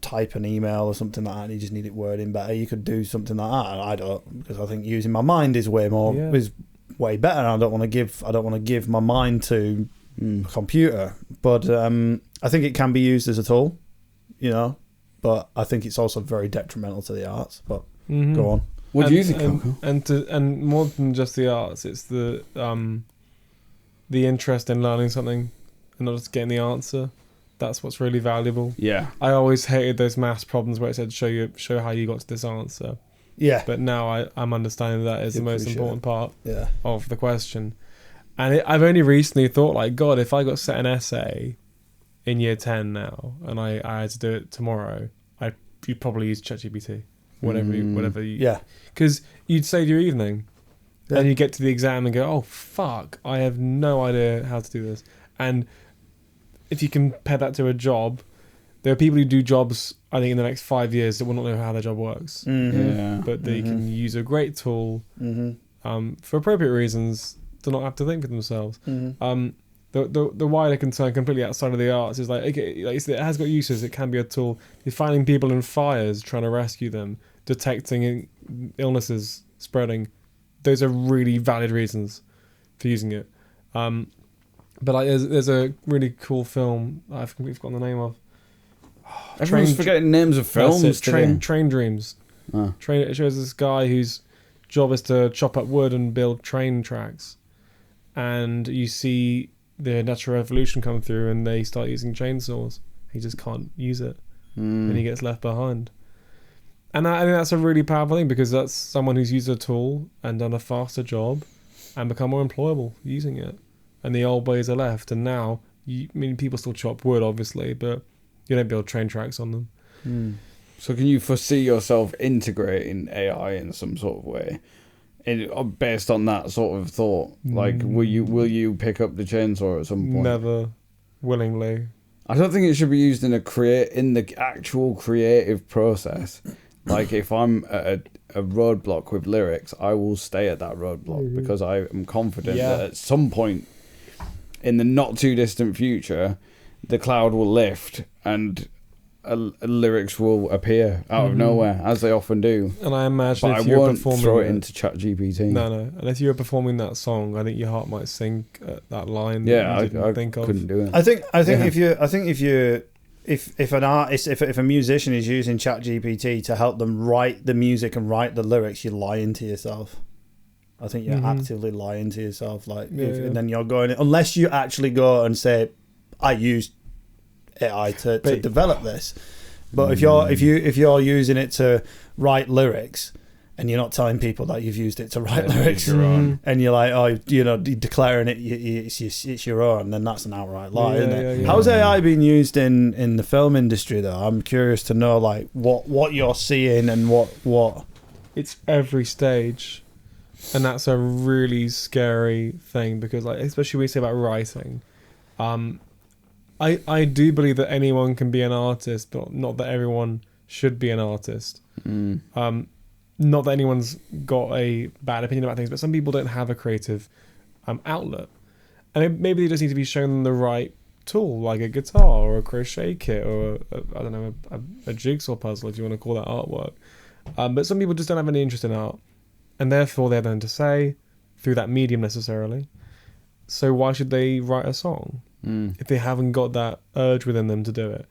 type an email or something like that, and you just need it wording better, you could do something like that. I don't, because I think using my mind is way better. And I don't want to give my mind to a computer, but I think it can be used as a tool, but I think it's also very detrimental to the arts. But go on. What do you think, Coco? And more than just the arts, it's the interest in learning something and not just getting the answer. That's what's really valuable. Yeah. I always hated those maths problems where it said show how you got to this answer. Yeah. But now I'm understanding that is the most important part of the question. And I've only recently thought, like, God, if I got set an essay in year 10 now and I had to do it tomorrow, you'd probably use ChatGPT. Whatever you... Yeah. Because you'd save your evening. Yeah. And you get to the exam and go, oh, fuck, I have no idea how to do this. And if you compare that to a job, there are people who do jobs, I think, in the next 5 years that will not know how their job works. Mm-hmm. Yeah. But they can use a great tool for appropriate reasons to not have to think for themselves. Mm-hmm. The wider concern, completely outside of the arts, is like, okay, like it has got uses. It can be a tool. You're finding people in fires, trying to rescue them, detecting illnesses spreading. Those are really valid reasons for using it. But like, there's a really cool film I've completely forgotten the name of. Everyone's forgetting names of films. Train Dreams. Oh. It shows this guy whose job is to chop up wood and build train tracks, and you see the Industrial Revolution come through, and they start using chainsaws. He just can't use it, and he gets left behind. And I think that's a really powerful thing, because that's someone who's used a tool and done a faster job and become more employable using it. And the old ways are left, and now people still chop wood, obviously, but you don't build train tracks on them. So can you foresee yourself integrating AI in some sort of way, based on that sort of thought? Like, will you pick up the chainsaw at some point? Never. willingly. I don't think it should be used in the actual creative process. Like if I'm at a roadblock with lyrics, I will stay at that roadblock because I am confident that at some point in the not too distant future, the cloud will lift and lyrics will appear out of nowhere, as they often do. And I imagine but if I you're won't performing throw it into ChatGPT. No. And if you were performing that song, I think your heart might sink at that line. Yeah, that you I think of. couldn't do it. I think if an artist, if a musician is using ChatGPT to help them write the music and write the lyrics, you're lying to yourself. I think you're actively lying to yourself. And then you're going, unless you actually go and say, I used AI to develop this. But if you're using it to write lyrics, and you're not telling people that you've used it to write lyrics, and you're like, declaring it's your own, then that's an outright lie, isn't it? Yeah. How's AI being used in the film industry, though? I'm curious to know, like, what you're seeing and what. It's every stage, and that's a really scary thing because, like, especially when we say about writing, I do believe that anyone can be an artist, but not that everyone should be an artist. Not that anyone's got a bad opinion about things, but some people don't have a creative outlet. And maybe they just need to be shown the right tool, like a guitar or a crochet kit or, a jigsaw puzzle, if you want to call that artwork. But some people just don't have any interest in art. And therefore they have nothing to say through that medium necessarily. So why should they write a song if they haven't got that urge within them to do it?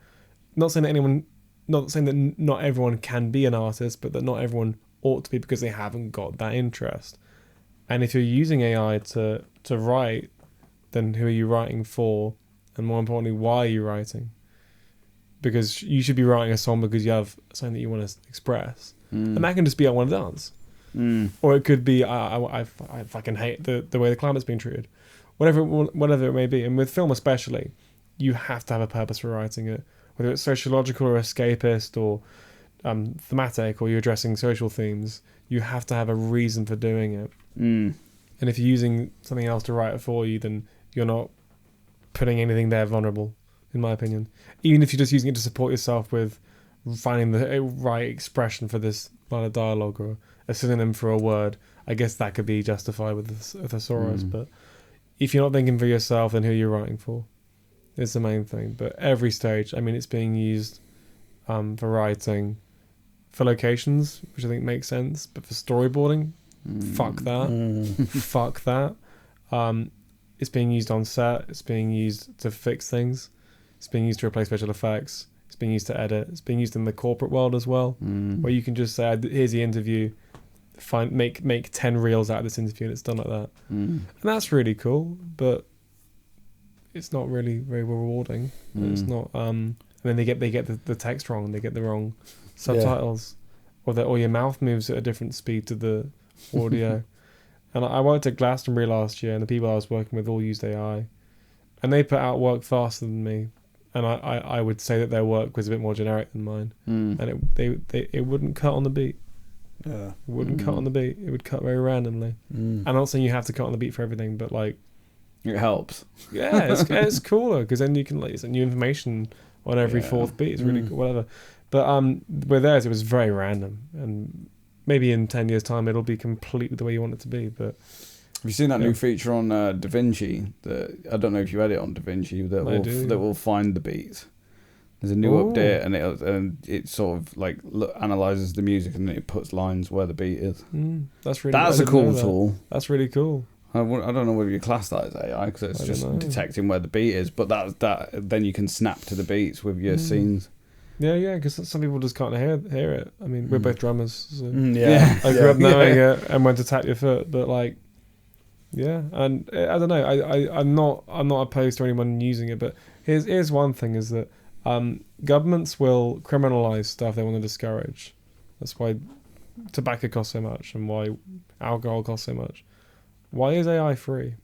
Not saying that not everyone can be an artist, but that not everyone ought to be because they haven't got that interest. And if you're using AI to write, then who are you writing for? And more importantly, why are you writing? Because you should be writing a song because you have something that you want to express. And that can just be I want to dance. Or it could be I fucking hate the way the climate's being treated. Whatever it may be. And with film especially, you have to have a purpose for writing it. Whether it's sociological or escapist or thematic, or you're addressing social themes, you have to have a reason for doing it. And if you're using something else to write it for you, then you're not putting anything there vulnerable, in my opinion. Even if you're just using it to support yourself with finding the right expression for this line of dialogue or a synonym for a word, I guess that could be justified with the thesaurus. But if you're not thinking for yourself, then who you're writing for is the main thing. But every stage, I mean, it's being used for writing, for locations, which I think makes sense, but for storyboarding, fuck that. Fuck that. It's being used on set. It's being used to fix things. It's being used to replace special effects. It's being used to edit. It's being used in the corporate world as well, where you can just say, here's the interview, make 10 reels out of this interview, and it's done like that. And that's really cool, but it's not really very rewarding. It's not. And then they get the text wrong. They get the wrong subtitles, or your mouth moves at a different speed to the audio. And I worked at Glastonbury last year, and the people I was working with all used AI, and they put out work faster than me. And I would say that their work was a bit more generic than mine, and it wouldn't cut on the beat. Yeah, it wouldn't cut on the beat. It would cut very randomly. I'm not saying you have to cut on the beat for everything, but like, it helps. Yeah, it's cooler because then you can like new information on every fourth beat. It's really cool, whatever. But with theirs, it was very random, and maybe in 10 years' time, it'll be completely the way you want it to be. But have you seen that new feature on DaVinci? I don't know if you edit on DaVinci that will find the beats. There's a new update, and it sort of like analyzes the music, and it puts lines where the beat is. That's a cool tool. That's really cool. I don't know whether you class that as AI because it's just detecting where the beat is, but that then you can snap to the beats with your scenes. Yeah, because some people just can't hear it. I mean, we're both drummers. So I grew up knowing it and went to tap your foot, but like, and I don't know. I'm not opposed to anyone using it, but here's one thing: is that governments will criminalize stuff they want to discourage. That's why tobacco costs so much and why alcohol costs so much. Why is AI free?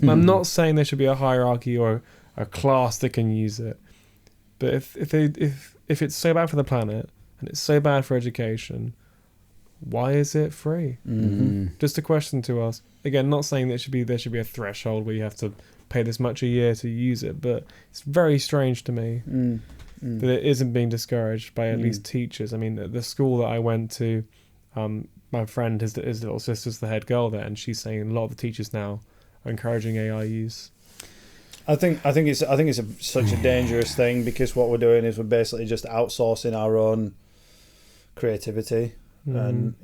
I'm not saying there should be a hierarchy or a class that can use it, but if it's so bad for the planet and it's so bad for education, why is it free? Just a question to ask. Again, not saying there should be a threshold where you have to pay this much a year to use it. But it's very strange to me that it isn't being discouraged by at least teachers. I mean, at the school that I went to, my friend, his little sister's the head girl there, and she's saying a lot of the teachers now are encouraging AI use. I think it's such a dangerous thing, because what we're doing is we're basically just outsourcing our own creativity and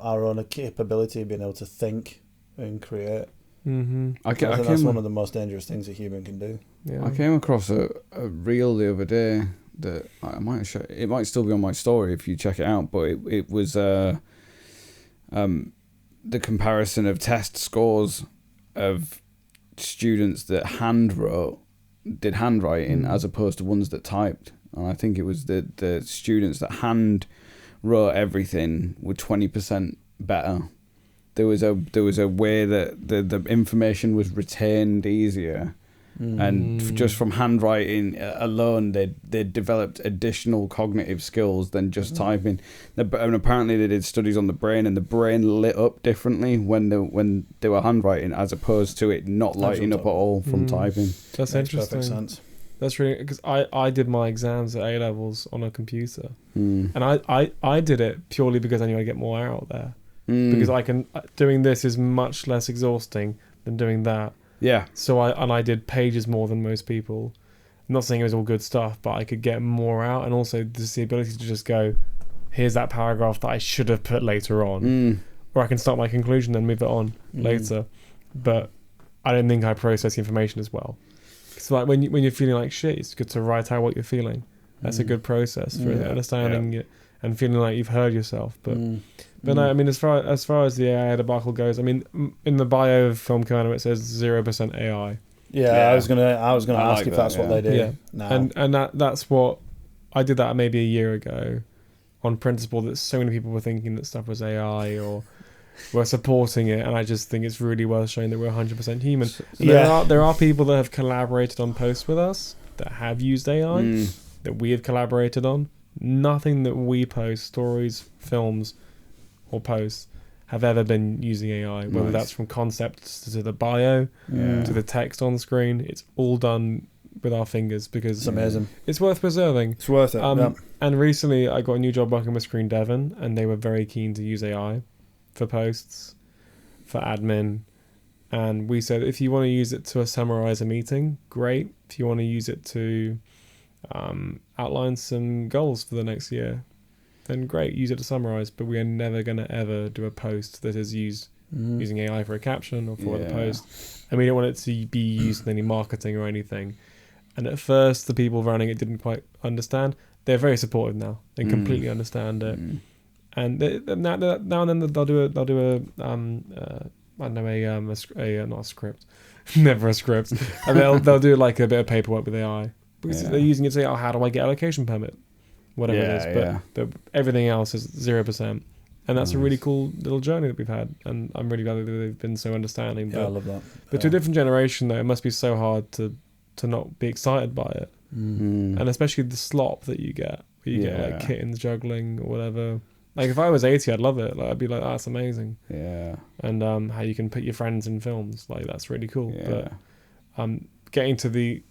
our own capability of being able to think and create. I think that's one of the most dangerous things a human can do. Yeah. I came across a reel the other day that I might show. It might still be on my story if you check it out, but it was the comparison of test scores of students that did handwriting as opposed to ones that typed. And I think it was the students that hand wrote everything were 20% better. There was a way that the information was retained easier, and just from handwriting alone, they developed additional cognitive skills than just typing. And apparently, they did studies on the brain, and the brain lit up differently when they were handwriting, as opposed to it not lighting up at all from typing. That's interesting. Perfect sense. That's really, because I did my exams at A levels on a computer, and I did it purely because I knew I'd get more out there. Because doing this is much less exhausting than doing that. Yeah. So I did pages more than most people. I'm not saying it was all good stuff, but I could get more out, and also just the ability to just go, here's that paragraph that I should have put later on, or I can start my conclusion and move it on later. But I don't think I process the information as well. It's like when you're feeling like shit, it's good to write out what you're feeling. That's a good process for understanding it and feeling like you've heard yourself. But no, I mean, as far as the AI debacle goes, I mean, in the bio of Film Kernow it says 0% AI. Yeah, I was gonna ask if that's what they do. Yeah, now. and that's what I did that maybe a year ago, on principle that so many people were thinking that stuff was AI or were supporting it, and I just think it's really worth showing that we're 100% human. There are people that have collaborated on posts with us that have used AI that we have collaborated on. Nothing that we post, stories, films, or posts, have ever been using AI, whether that's from concept to the bio to the text on screen. It's all done with our fingers because it's amazing. It's worth preserving. It's worth it. And recently I got a new job working with Devon, and they were very keen to use AI for posts, for admin, and we said if you want to use it to summarize a meeting, great. If you want to use it to outline some goals for the next year, then great, use it to summarize. But we are never going to ever do a post that is used using AI for a caption or for the post, and we don't want it to be used in any marketing or anything. And at first the people running it didn't quite understand. They're very supportive now. They completely understand it. And now and then they'll do a not a script, never a script, and they'll do like a bit of paperwork with AI because they're using it to say, oh, how do I get a location permit, whatever it is. But everything else is 0%, and that's a really cool little journey that we've had, and I'm really glad that they've been so understanding. I love that. But to a different generation, though, it must be so hard to not be excited by it, and especially the slop that you get, where you get like kittens juggling or whatever. Like if I was 80, I'd love it. Like I'd be like, that's amazing. Yeah. And how you can put your friends in films, like that's really cool. Yeah. But getting to the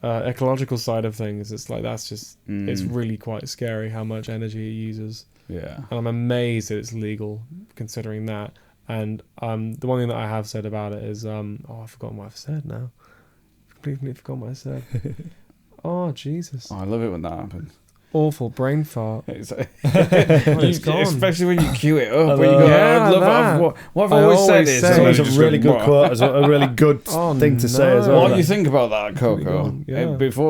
ecological side of things, it's like that's just it's really quite scary how much energy it uses. Yeah. And I'm amazed that it's legal considering that. And the one thing that I have said about it is I've forgotten what I've said now. Completely forgotten what I said. Oh Jesus. Oh, I love it when that happens. Awful brain fart. It's gone. Especially when you cue it up. When you go, I love it. What I've always said is it's a really good quote, as a really good thing to say as well. What do you think about that, Coco?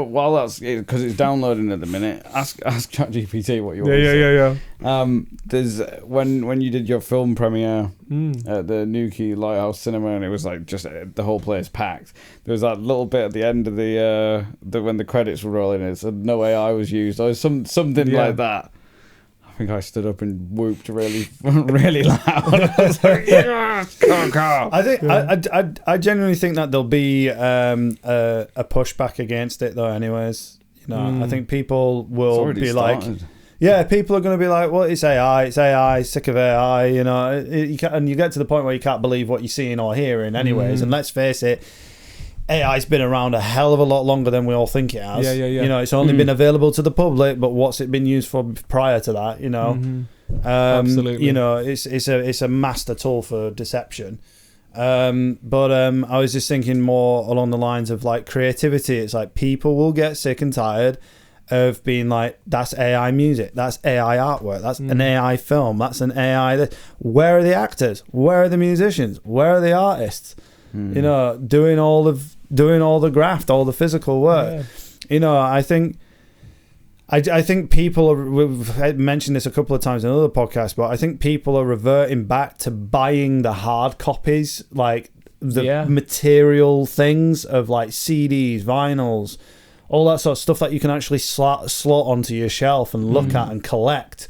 While that's because it's downloading at the minute. Ask ChatGPT what you want to say. There's when you did your film premiere at the Newquay Lighthouse Cinema, and it was like just the whole place packed. There was that little bit at the end of the when the credits were rolling. It said no AI was used, or something like that. I think I stood up and whooped really, really loud. I was like, yes, Coco. I think I genuinely think that there'll be a pushback against it, though. Anyways, I think people will be like, Yeah, people are going to be like, well, it's AI, sick of AI, you know. And you get to the point where you can't believe what you're seeing or hearing anyways. And let's face it, AI's been around a hell of a lot longer than we all think it has. Yeah. You know, it's only been available to the public, but what's it been used for prior to that, you know? Absolutely. You know, it's a master tool for deception. But I was just thinking more along the lines of like creativity. It's like people will get sick and tired of being like, that's AI music, that's AI artwork, that's an AI film, that's an AI. Where are the actors? Where are the musicians? Where are the artists? You know, doing all the graft, all the physical work. Yeah. You know, I think people are, we've mentioned this a couple of times in other podcasts, but I think people are reverting back to buying the hard copies, like the material things of like CDs, vinyls, all that sort of stuff that you can actually slot onto your shelf and look at and collect,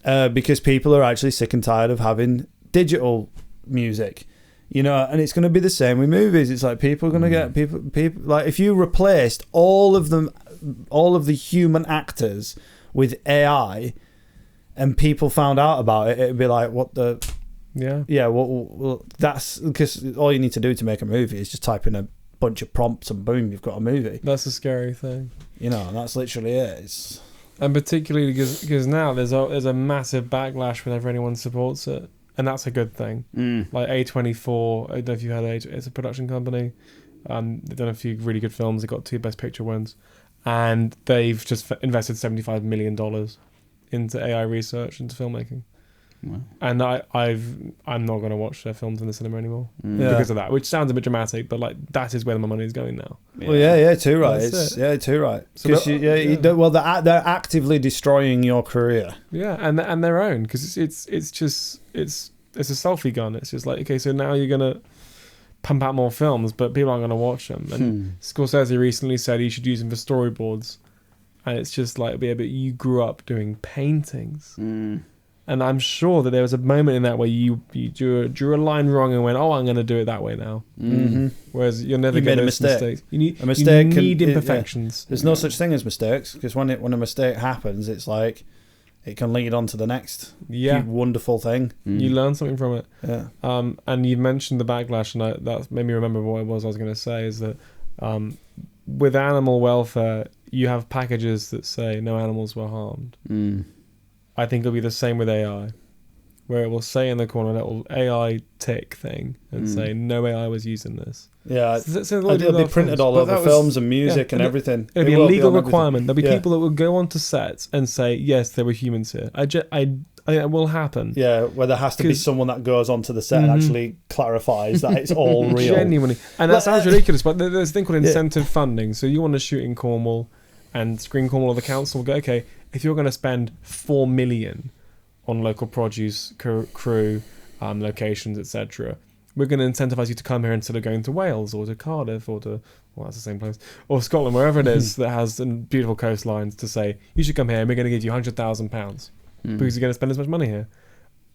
because people are actually sick and tired of having digital music. You know, and it's going to be the same with movies. It's like people are going to get people like, if you replaced all of the human actors with AI, and people found out about it, it'd be like, what the? Yeah. Well, that's because all you need to do to make a movie is just type in a bunch of prompts and boom, you've got a movie. That's a scary thing. You know, and that's literally it. And particularly because now there's a massive backlash whenever anyone supports it. And that's a good thing. Like A24, I don't know if you had it's a production company. They've done a few really good films. They got 2 Best Picture wins, and they've just invested $75 million into AI research into filmmaking. Wow. And I'm not going to watch their films in the cinema anymore because of that. Which sounds a bit dramatic, but like that is where my money is going now. Yeah. Well, too right. Too right. Because they're actively destroying your career. Yeah, and their own, because it's a selfie gun. It's just like, okay, so now you're gonna pump out more films, but people aren't gonna watch them. And Scorsese recently said he should use them for storyboards, and it's just like, yeah, but you grew up doing paintings. And I'm sure that there was a moment in that where you drew a line wrong and went, oh, I'm going to do it that way now. Whereas you're never going to make mistakes. You need imperfections. There's no such thing as mistakes, because when a mistake happens, it's like it can lead on to the next wonderful thing. You learn something from it. Yeah. And you mentioned the backlash, and that made me remember what it was I was going to say, is that with animal welfare, you have packages that say no animals were harmed. I think it'll be the same with AI, where it will say in the corner that little AI tick thing and say no AI was used in this. Yeah, it'll be printed all over films and music and everything. It'll be a legal requirement. There'll be people that will go onto sets and say, yes, there were humans here. I think it will happen. Yeah, where there has to be someone that goes onto the set and actually clarifies that it's all real. Genuinely. And that sounds ridiculous, but there's a thing called incentive funding. So you want to shoot in Cornwall, and Screen Cornwall or the council will go, okay, if you're going to spend $4 million on local produce, crew, locations, etc., we're going to incentivize you to come here instead of going to Wales or to Cardiff or to, well, that's the same place, or Scotland, wherever it is that has beautiful coastlines, to say, you should come here and we're going to give you £100,000 because you're going to spend as much money here.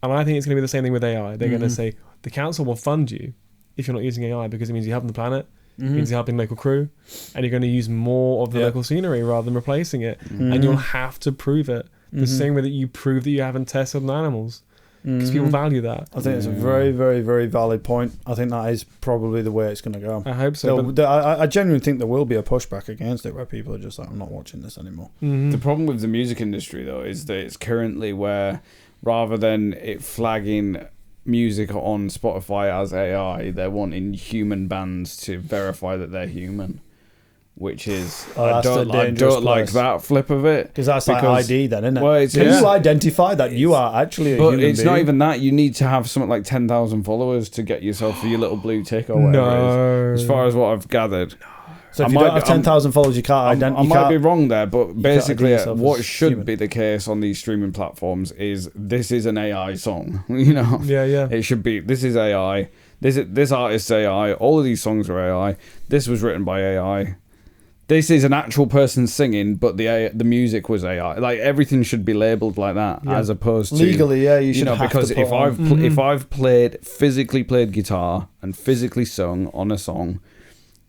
And I think it's going to be the same thing with AI. They're going to say, the council will fund you if you're not using AI, because it means you're helping the planet, it means you're helping local crew, and you're going to use more of the local scenery rather than replacing it. And you'll have to prove it the same way that you prove that you haven't tested on animals, because people value that. I think it's a very, very, very valid point. I think that is probably the way it's going to go. I hope so. I genuinely think there will be a pushback against it, where people are just like, I'm not watching this anymore. The problem with the music industry, though, is that it's currently where, rather than it flagging music on Spotify as AI, they're wanting human bands to verify that they're human, which is I don't like that flip of it, because that's like ID then, isn't it? Well, can you identify that you are actually a human being? But it's not even that. You need to have something like 10,000 followers to get yourself your little blue tick or whatever it is, as far as what I've gathered. So if you don't have 10,000 followers, you can't identify. I might be wrong there, but basically what should be the case on these streaming platforms is, this is an AI song. You know? Yeah. It should be, this is AI. This artist's AI. All of these songs are AI. This was written by AI. This is an actual person singing, but the music was AI. Like, everything should be labelled like that, as opposed to legally. Yeah, you should have because to if I've physically played guitar and physically sung on a song,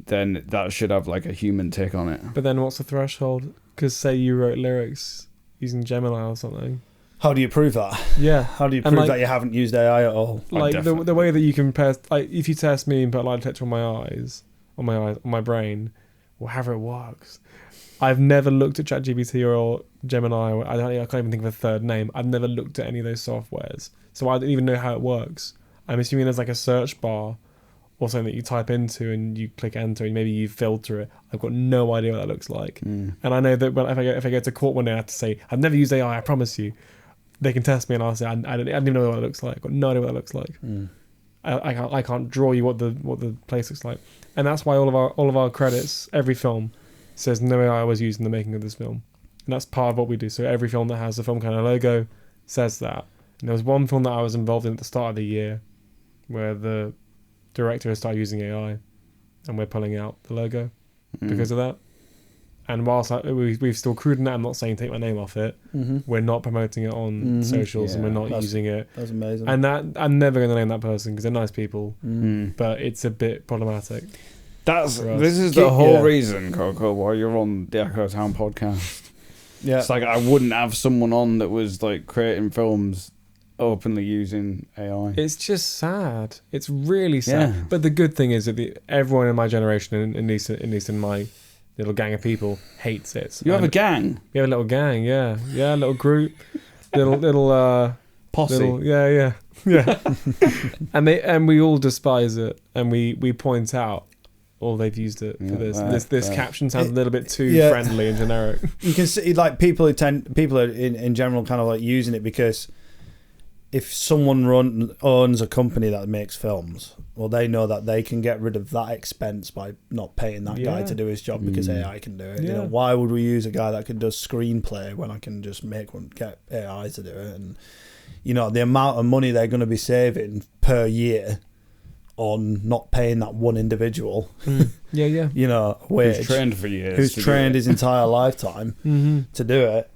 then that should have like a human take on it. But then what's the threshold? Because say you wrote lyrics, using Gemini or something. How do you prove that? Yeah. How do you prove that you haven't used AI at all? Like the way that you can if you test me and put lie detector on on my brain, or however it works. I've never looked at ChatGPT or Gemini. I can't even think of a third name. I've never looked at any of those softwares, so I don't even know how it works. I'm assuming there's like a search bar or something that you type into and you click enter and maybe you filter it. I've got no idea what that looks like. And I know that if I go to court one day, I have to say I've never used AI. I promise you. They can test me and I'll say I don't even know what it looks like. I've got no idea what it looks like. I can't draw you what the place looks like, and that's why all of our credits, every film, says no AI was used in the making of this film, and that's part of what we do. So every film that has the film kind of logo says that. And there was one film that I was involved in at the start of the year, where the director has started using AI, and we're pulling out the logo because of that. And whilst we've still crewed in that, I'm not saying take my name off it. We're not promoting it on socials, and we're not using it. That's amazing. And that I'm never going to name that person because they're nice people, but it's a bit problematic. This is the whole reason, Coco, why you're on the Echo Town podcast. Yeah, it's like I wouldn't have someone on that was like creating films openly using AI. It's just sad. It's really sad. Yeah. But the good thing is that everyone in my generation, at least in my little gang of people, hates it. You have a gang? We have a little gang, yeah, a little group, little posse. Yeah. and we all despise it, and we point out, they've used it for this. This caption sounds a little bit too friendly and generic. You can see like people are in general kind of like using it because if someone owns a company that makes films, well, they know that they can get rid of that expense by not paying that guy to do his job because AI can do it. Yeah. You know, why would we use a guy that can do screenplay when I can just get AI to do it? And you know, the amount of money they're going to be saving per year on not paying that one individual. You know, who's trained for years, who's trained his entire lifetime to do it.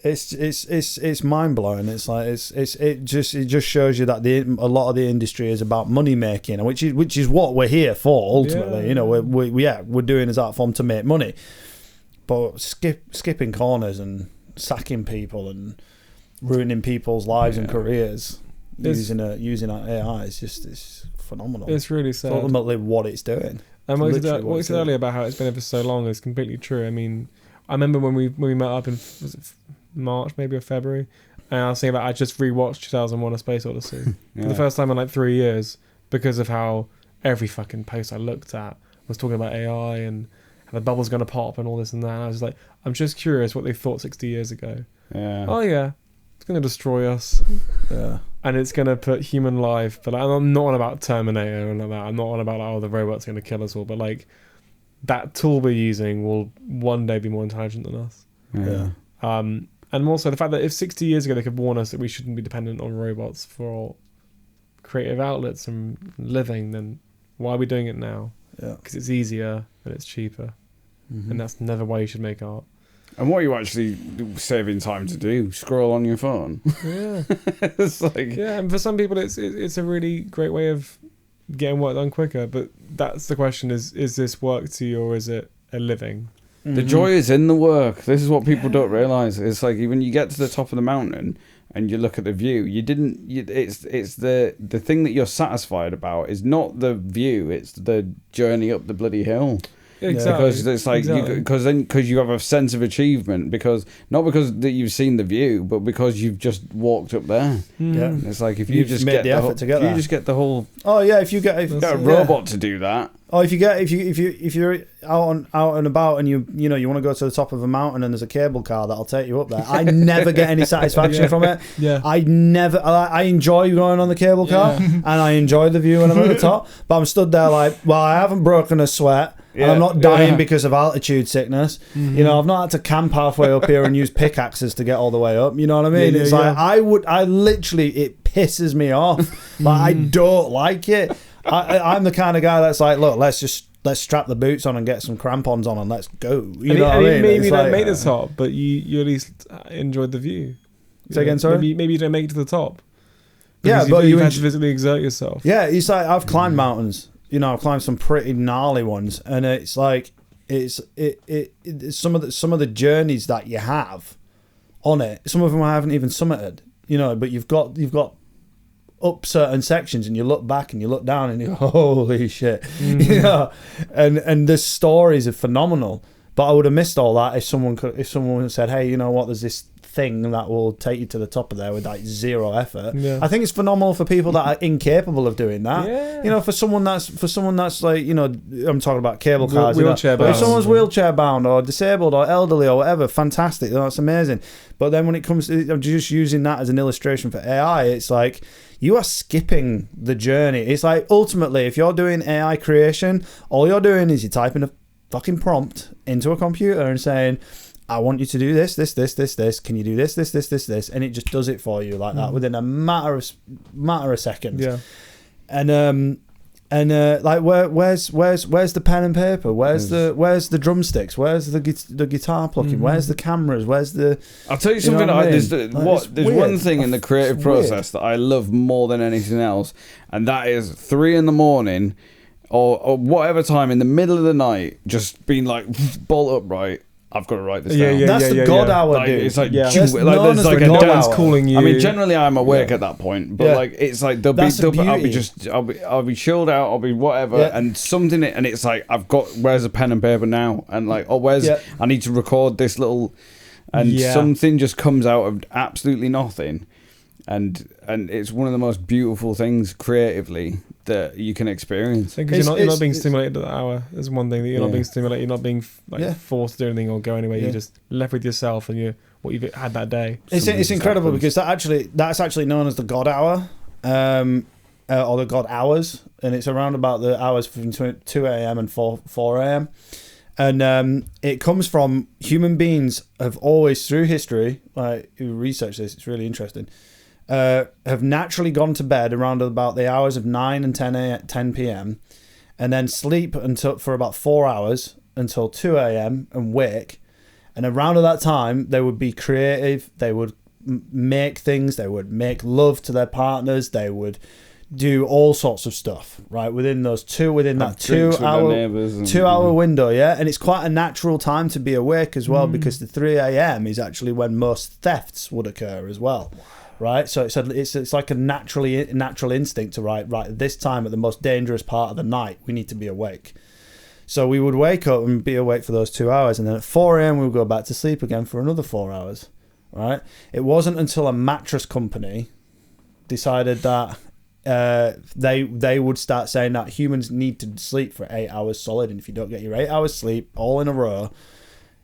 It's mind blowing. It's like it just shows you that a lot of the industry is about money making, which is what we're here for ultimately. Yeah. You know, we're doing this art form to make money, but skipping corners and sacking people and ruining people's lives and careers using AI it's phenomenal. It's really sad. It's ultimately what it's doing. And what you said earlier about how it's been there for so long is completely true. I mean, I remember when we met up in March maybe or February, and I was saying that I just rewatched 2001: A Space Odyssey for the first time in like 3 years because of how every fucking post I looked at was talking about AI and how the bubble's going to pop and all this and that. And I was like, I'm just curious what they thought 60 years ago. Yeah. Oh yeah, it's going to destroy us. Yeah. And it's going to put human life, but I'm not on about Terminator and like that. I'm not on about the robot's going to kill us all, but like that tool we're using will one day be more intelligent than us. Yeah. And also the fact that if 60 years ago they could warn us that we shouldn't be dependent on robots for creative outlets and living, then why are we doing it now? Yeah. Because it's easier and it's cheaper. And that's never why you should make art. And what are you actually saving time to do? Scroll on your phone. Yeah. It's like... Yeah, and for some people it's a really great way of getting work done quicker, but that's the question: is this work to you or is it a living? The joy is in the work. This is what people don't realize. It's like when you get to the top of the mountain and you look at the view, it's the thing that you're satisfied about is not the view, it's the journey up the bloody hill. Exactly. Because it's like because you have a sense of achievement not because that you've seen the view, but because you've just walked up there. Yeah, it's like if you just get the effort to get there. You just get the whole. Oh yeah, if you get a robot to do that. Oh, if you're out and about and you want to go to the top of a mountain and there's a cable car that'll take you up there. I never get any satisfaction from it. Yeah, I enjoy going on the cable car and I enjoy the view when I'm at the top. But I'm stood there like, well, I haven't broken a sweat. And I'm not dying because of altitude sickness. You know, I've not had to camp halfway up here and use pickaxes to get all the way up. You know what I mean? It's like I literally, it pisses me off. Like I don't like it. I'm the kind of guy that's like, look, let's strap the boots on and get some crampons on and let's go. You know what I mean? Maybe you don't make the top, but you at least enjoyed the view. Say again, sorry? Maybe you don't make it to the top. But you had to physically exert yourself. Yeah, it's like I've climbed mountains. You know, I've climbed some pretty gnarly ones, and it's like it's some of the journeys that you have on it. Some of them I haven't even summited, you know, but you've got up certain sections and you look back and you look down and you go, holy shit, you know, and the stories are phenomenal. But I would have missed all that if someone said, hey, you know what, there's this thing that will take you to the top of there with like zero effort. Yeah. I think it's phenomenal for people that are incapable of doing that. Yeah. You know, for someone that's like, you know, I'm talking about cable cars, wheelchair bound. If someone's wheelchair bound or disabled or elderly or whatever, fantastic. That's amazing. But then when it comes to, I'm just using that as an illustration for AI, it's like you are skipping the journey. It's like ultimately, if you're doing AI creation, all you're doing is you're typing a fucking prompt into a computer and saying, I want you to do this. Can you do this? And it just does it for you like that within a matter of seconds. Yeah. And like where's the pen and paper? Where's the drumsticks? Where's the guitar plucking? Where's the cameras? Where's the? I'll tell you something. There's one thing in the creative process that I love more than anything else, and that is 3 a.m. or whatever time in the middle of the night, just being like bolt upright. I've got to write this down. That's the God hour, like, dude. It's like, there's like a dad's calling you. I mean, generally I'm awake at that point, but like it's like I'll be chilled out, I'll be whatever, and something, and it's like where's a pen and paper now, and like I need to record this little, and something just comes out of absolutely nothing, and it's one of the most beautiful things creatively that you can experience. Because you're not being stimulated at the hour. There's one thing that you're not being stimulated. You're not being forced to do anything or go anywhere. You're just left with yourself and what you've had that day. It's incredible because that's actually known as the God hour, or the God hours, and it's around about the hours from 2 a.m. and 4 a.m. And it comes from human beings have always through history, like who research this, it's really interesting. Have naturally gone to bed around about the hours of 9 and 10 p.m. and then sleep for about 4 hours until 2 a.m. and wake. And around that time, they would be creative. They would make things. They would make love to their partners. They would do all sorts of stuff, right? Within that 2 hour window, yeah? And it's quite a natural time to be awake as well because the 3 a.m. is actually when most thefts would occur as well. Right, so it's like a natural instinct to right at this time at the most dangerous part of the night we need to be awake. So we would wake up and be awake for those 2 hours, and then at 4 a.m. we would go back to sleep again for another 4 hours. Right, it wasn't until a mattress company decided that they would start saying that humans need to sleep for 8 hours solid, and if you don't get your 8 hours sleep all in a row,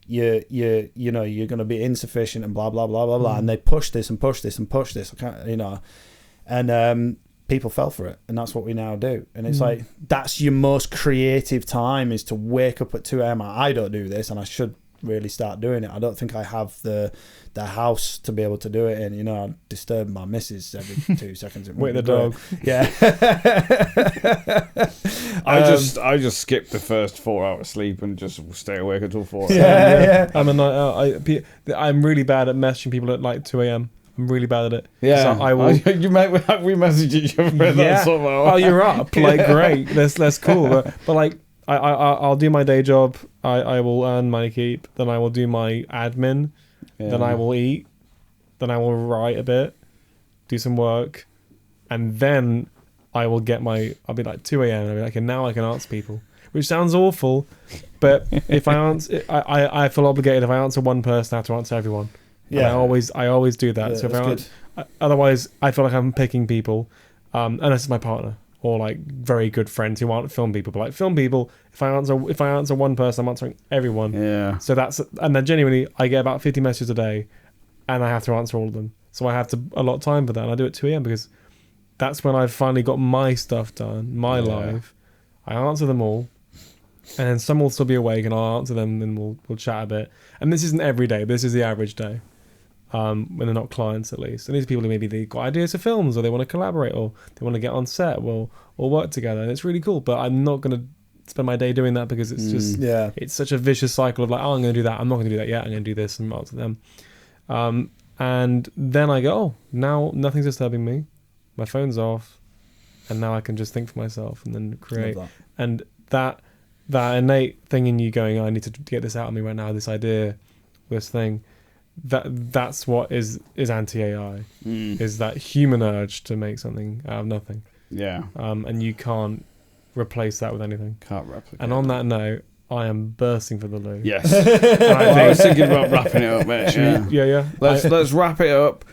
you're going to be insufficient and blah blah blah blah blah, and they push this and push this and push this, and people fell for it, and that's what we now do. And it's like that's your most creative time, is to wake up at 2 a.m. I don't do this, and I should really start doing it. I don't think I have the house to be able to do it in. I disturb my missus every 2 seconds. Wait the dog. Yeah. I just skip the first 4 hours sleep and just stay awake until 4 a.m. Yeah. I'm a night. I'm really bad at messaging people at like 2 a.m. I'm really bad at it. Yeah, so I will. We message each other at that sort of hour. Oh, you're up. Like, great. That's cool. But like, I'll do my day job. I will earn my keep. Then I will do my admin. Yeah. Then I will eat. Then I will write a bit, do some work, and then I will I'll be like 2 a.m. and I'll be like, okay, now I can answer people, which sounds awful, but if I answer, I feel obligated. If I answer one person, I have to answer everyone. Yeah, and I always do that. So if otherwise, I feel like I'm picking people, unless it's my partner or like very good friends who aren't film people. But like film people, if I answer one person, I'm answering everyone. Yeah. So and then genuinely, I get about 50 messages a day, and I have to answer all of them. So I have to allot time for that, and I do it at 2 a.m. because that's when I've finally got my stuff done, my life. I answer them all, and then some will still be awake, and I'll answer them, and we'll chat a bit. And this isn't every day. This is the average day. When they're not clients, at least. And these people who maybe they've got ideas for films, or they want to collaborate, or they want to get on set, or work together, and it's really cool. But I'm not going to spend my day doing that because it's just it's such a vicious cycle of like, oh, I'm going to do that. I'm not going to do that yet. I'm going to do this and answer them. And then I go, oh, now nothing's disturbing me. My phone's off, and now I can just think for myself and then create. And that innate thing in you going, oh, I need to get this out of me right now. This idea, this thing. that's what is anti-AI, is that human urge to make something out of nothing. Yeah. And you can't replace that with anything. Can't replicate. And on that note, I am bursting for the loo. Yes. I was thinking about wrapping it up, mate. Yeah. Let's wrap it up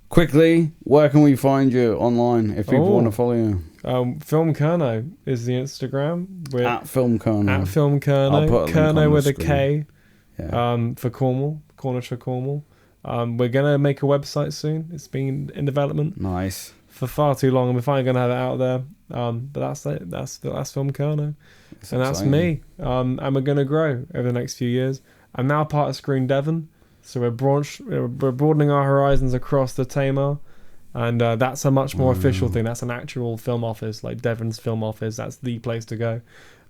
quickly. Where can we find you online if people want to follow you? Film Kernow is the Instagram. We're at Film Kernow. At Film Kernow. I'll put a link Kernow on with the a K. Yeah. For Cornwall, Cornish for Cornwall. We're gonna make a website soon. It's been in development. Nice. For far too long, and we're finally gonna have it out there. But that's it. That's Film Kernow, and that's me. And we're gonna grow over the next few years. I'm now part of Screen Devon, so we're broadening our horizons across the Tamar, and that's a much more official thing. That's an actual film office, like Devon's film office. That's the place to go.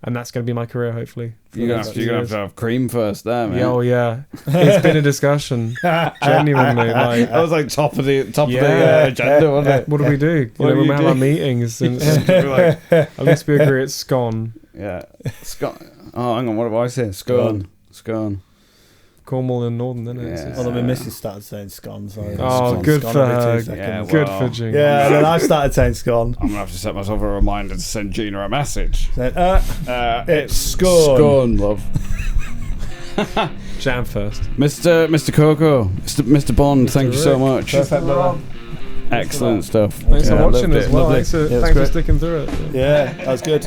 And that's going to be my career, hopefully. You're going to have to have cream first there, man. Yeah, oh, yeah. It's been a discussion. Genuinely. Like, that was like top of the agenda, wasn't it? What do we do? When we have our meetings, and at least we agree it's scone. Yeah. Scone. Oh, hang on. What do I say? Scone. Cornwall and Northern, isn't it? Yeah. Well, my missus started saying scone. So good for her. Good for Gina. Yeah, and then I started saying scone. I'm going to have to set myself a reminder to send Gina a message. It's scone. Scone, love. Jam first. Mr. Coco, Mr. Bond, thank you so much. Perfect, brother. Excellent stuff. Thanks for watching as well. Thanks for sticking through it. Yeah, that was good.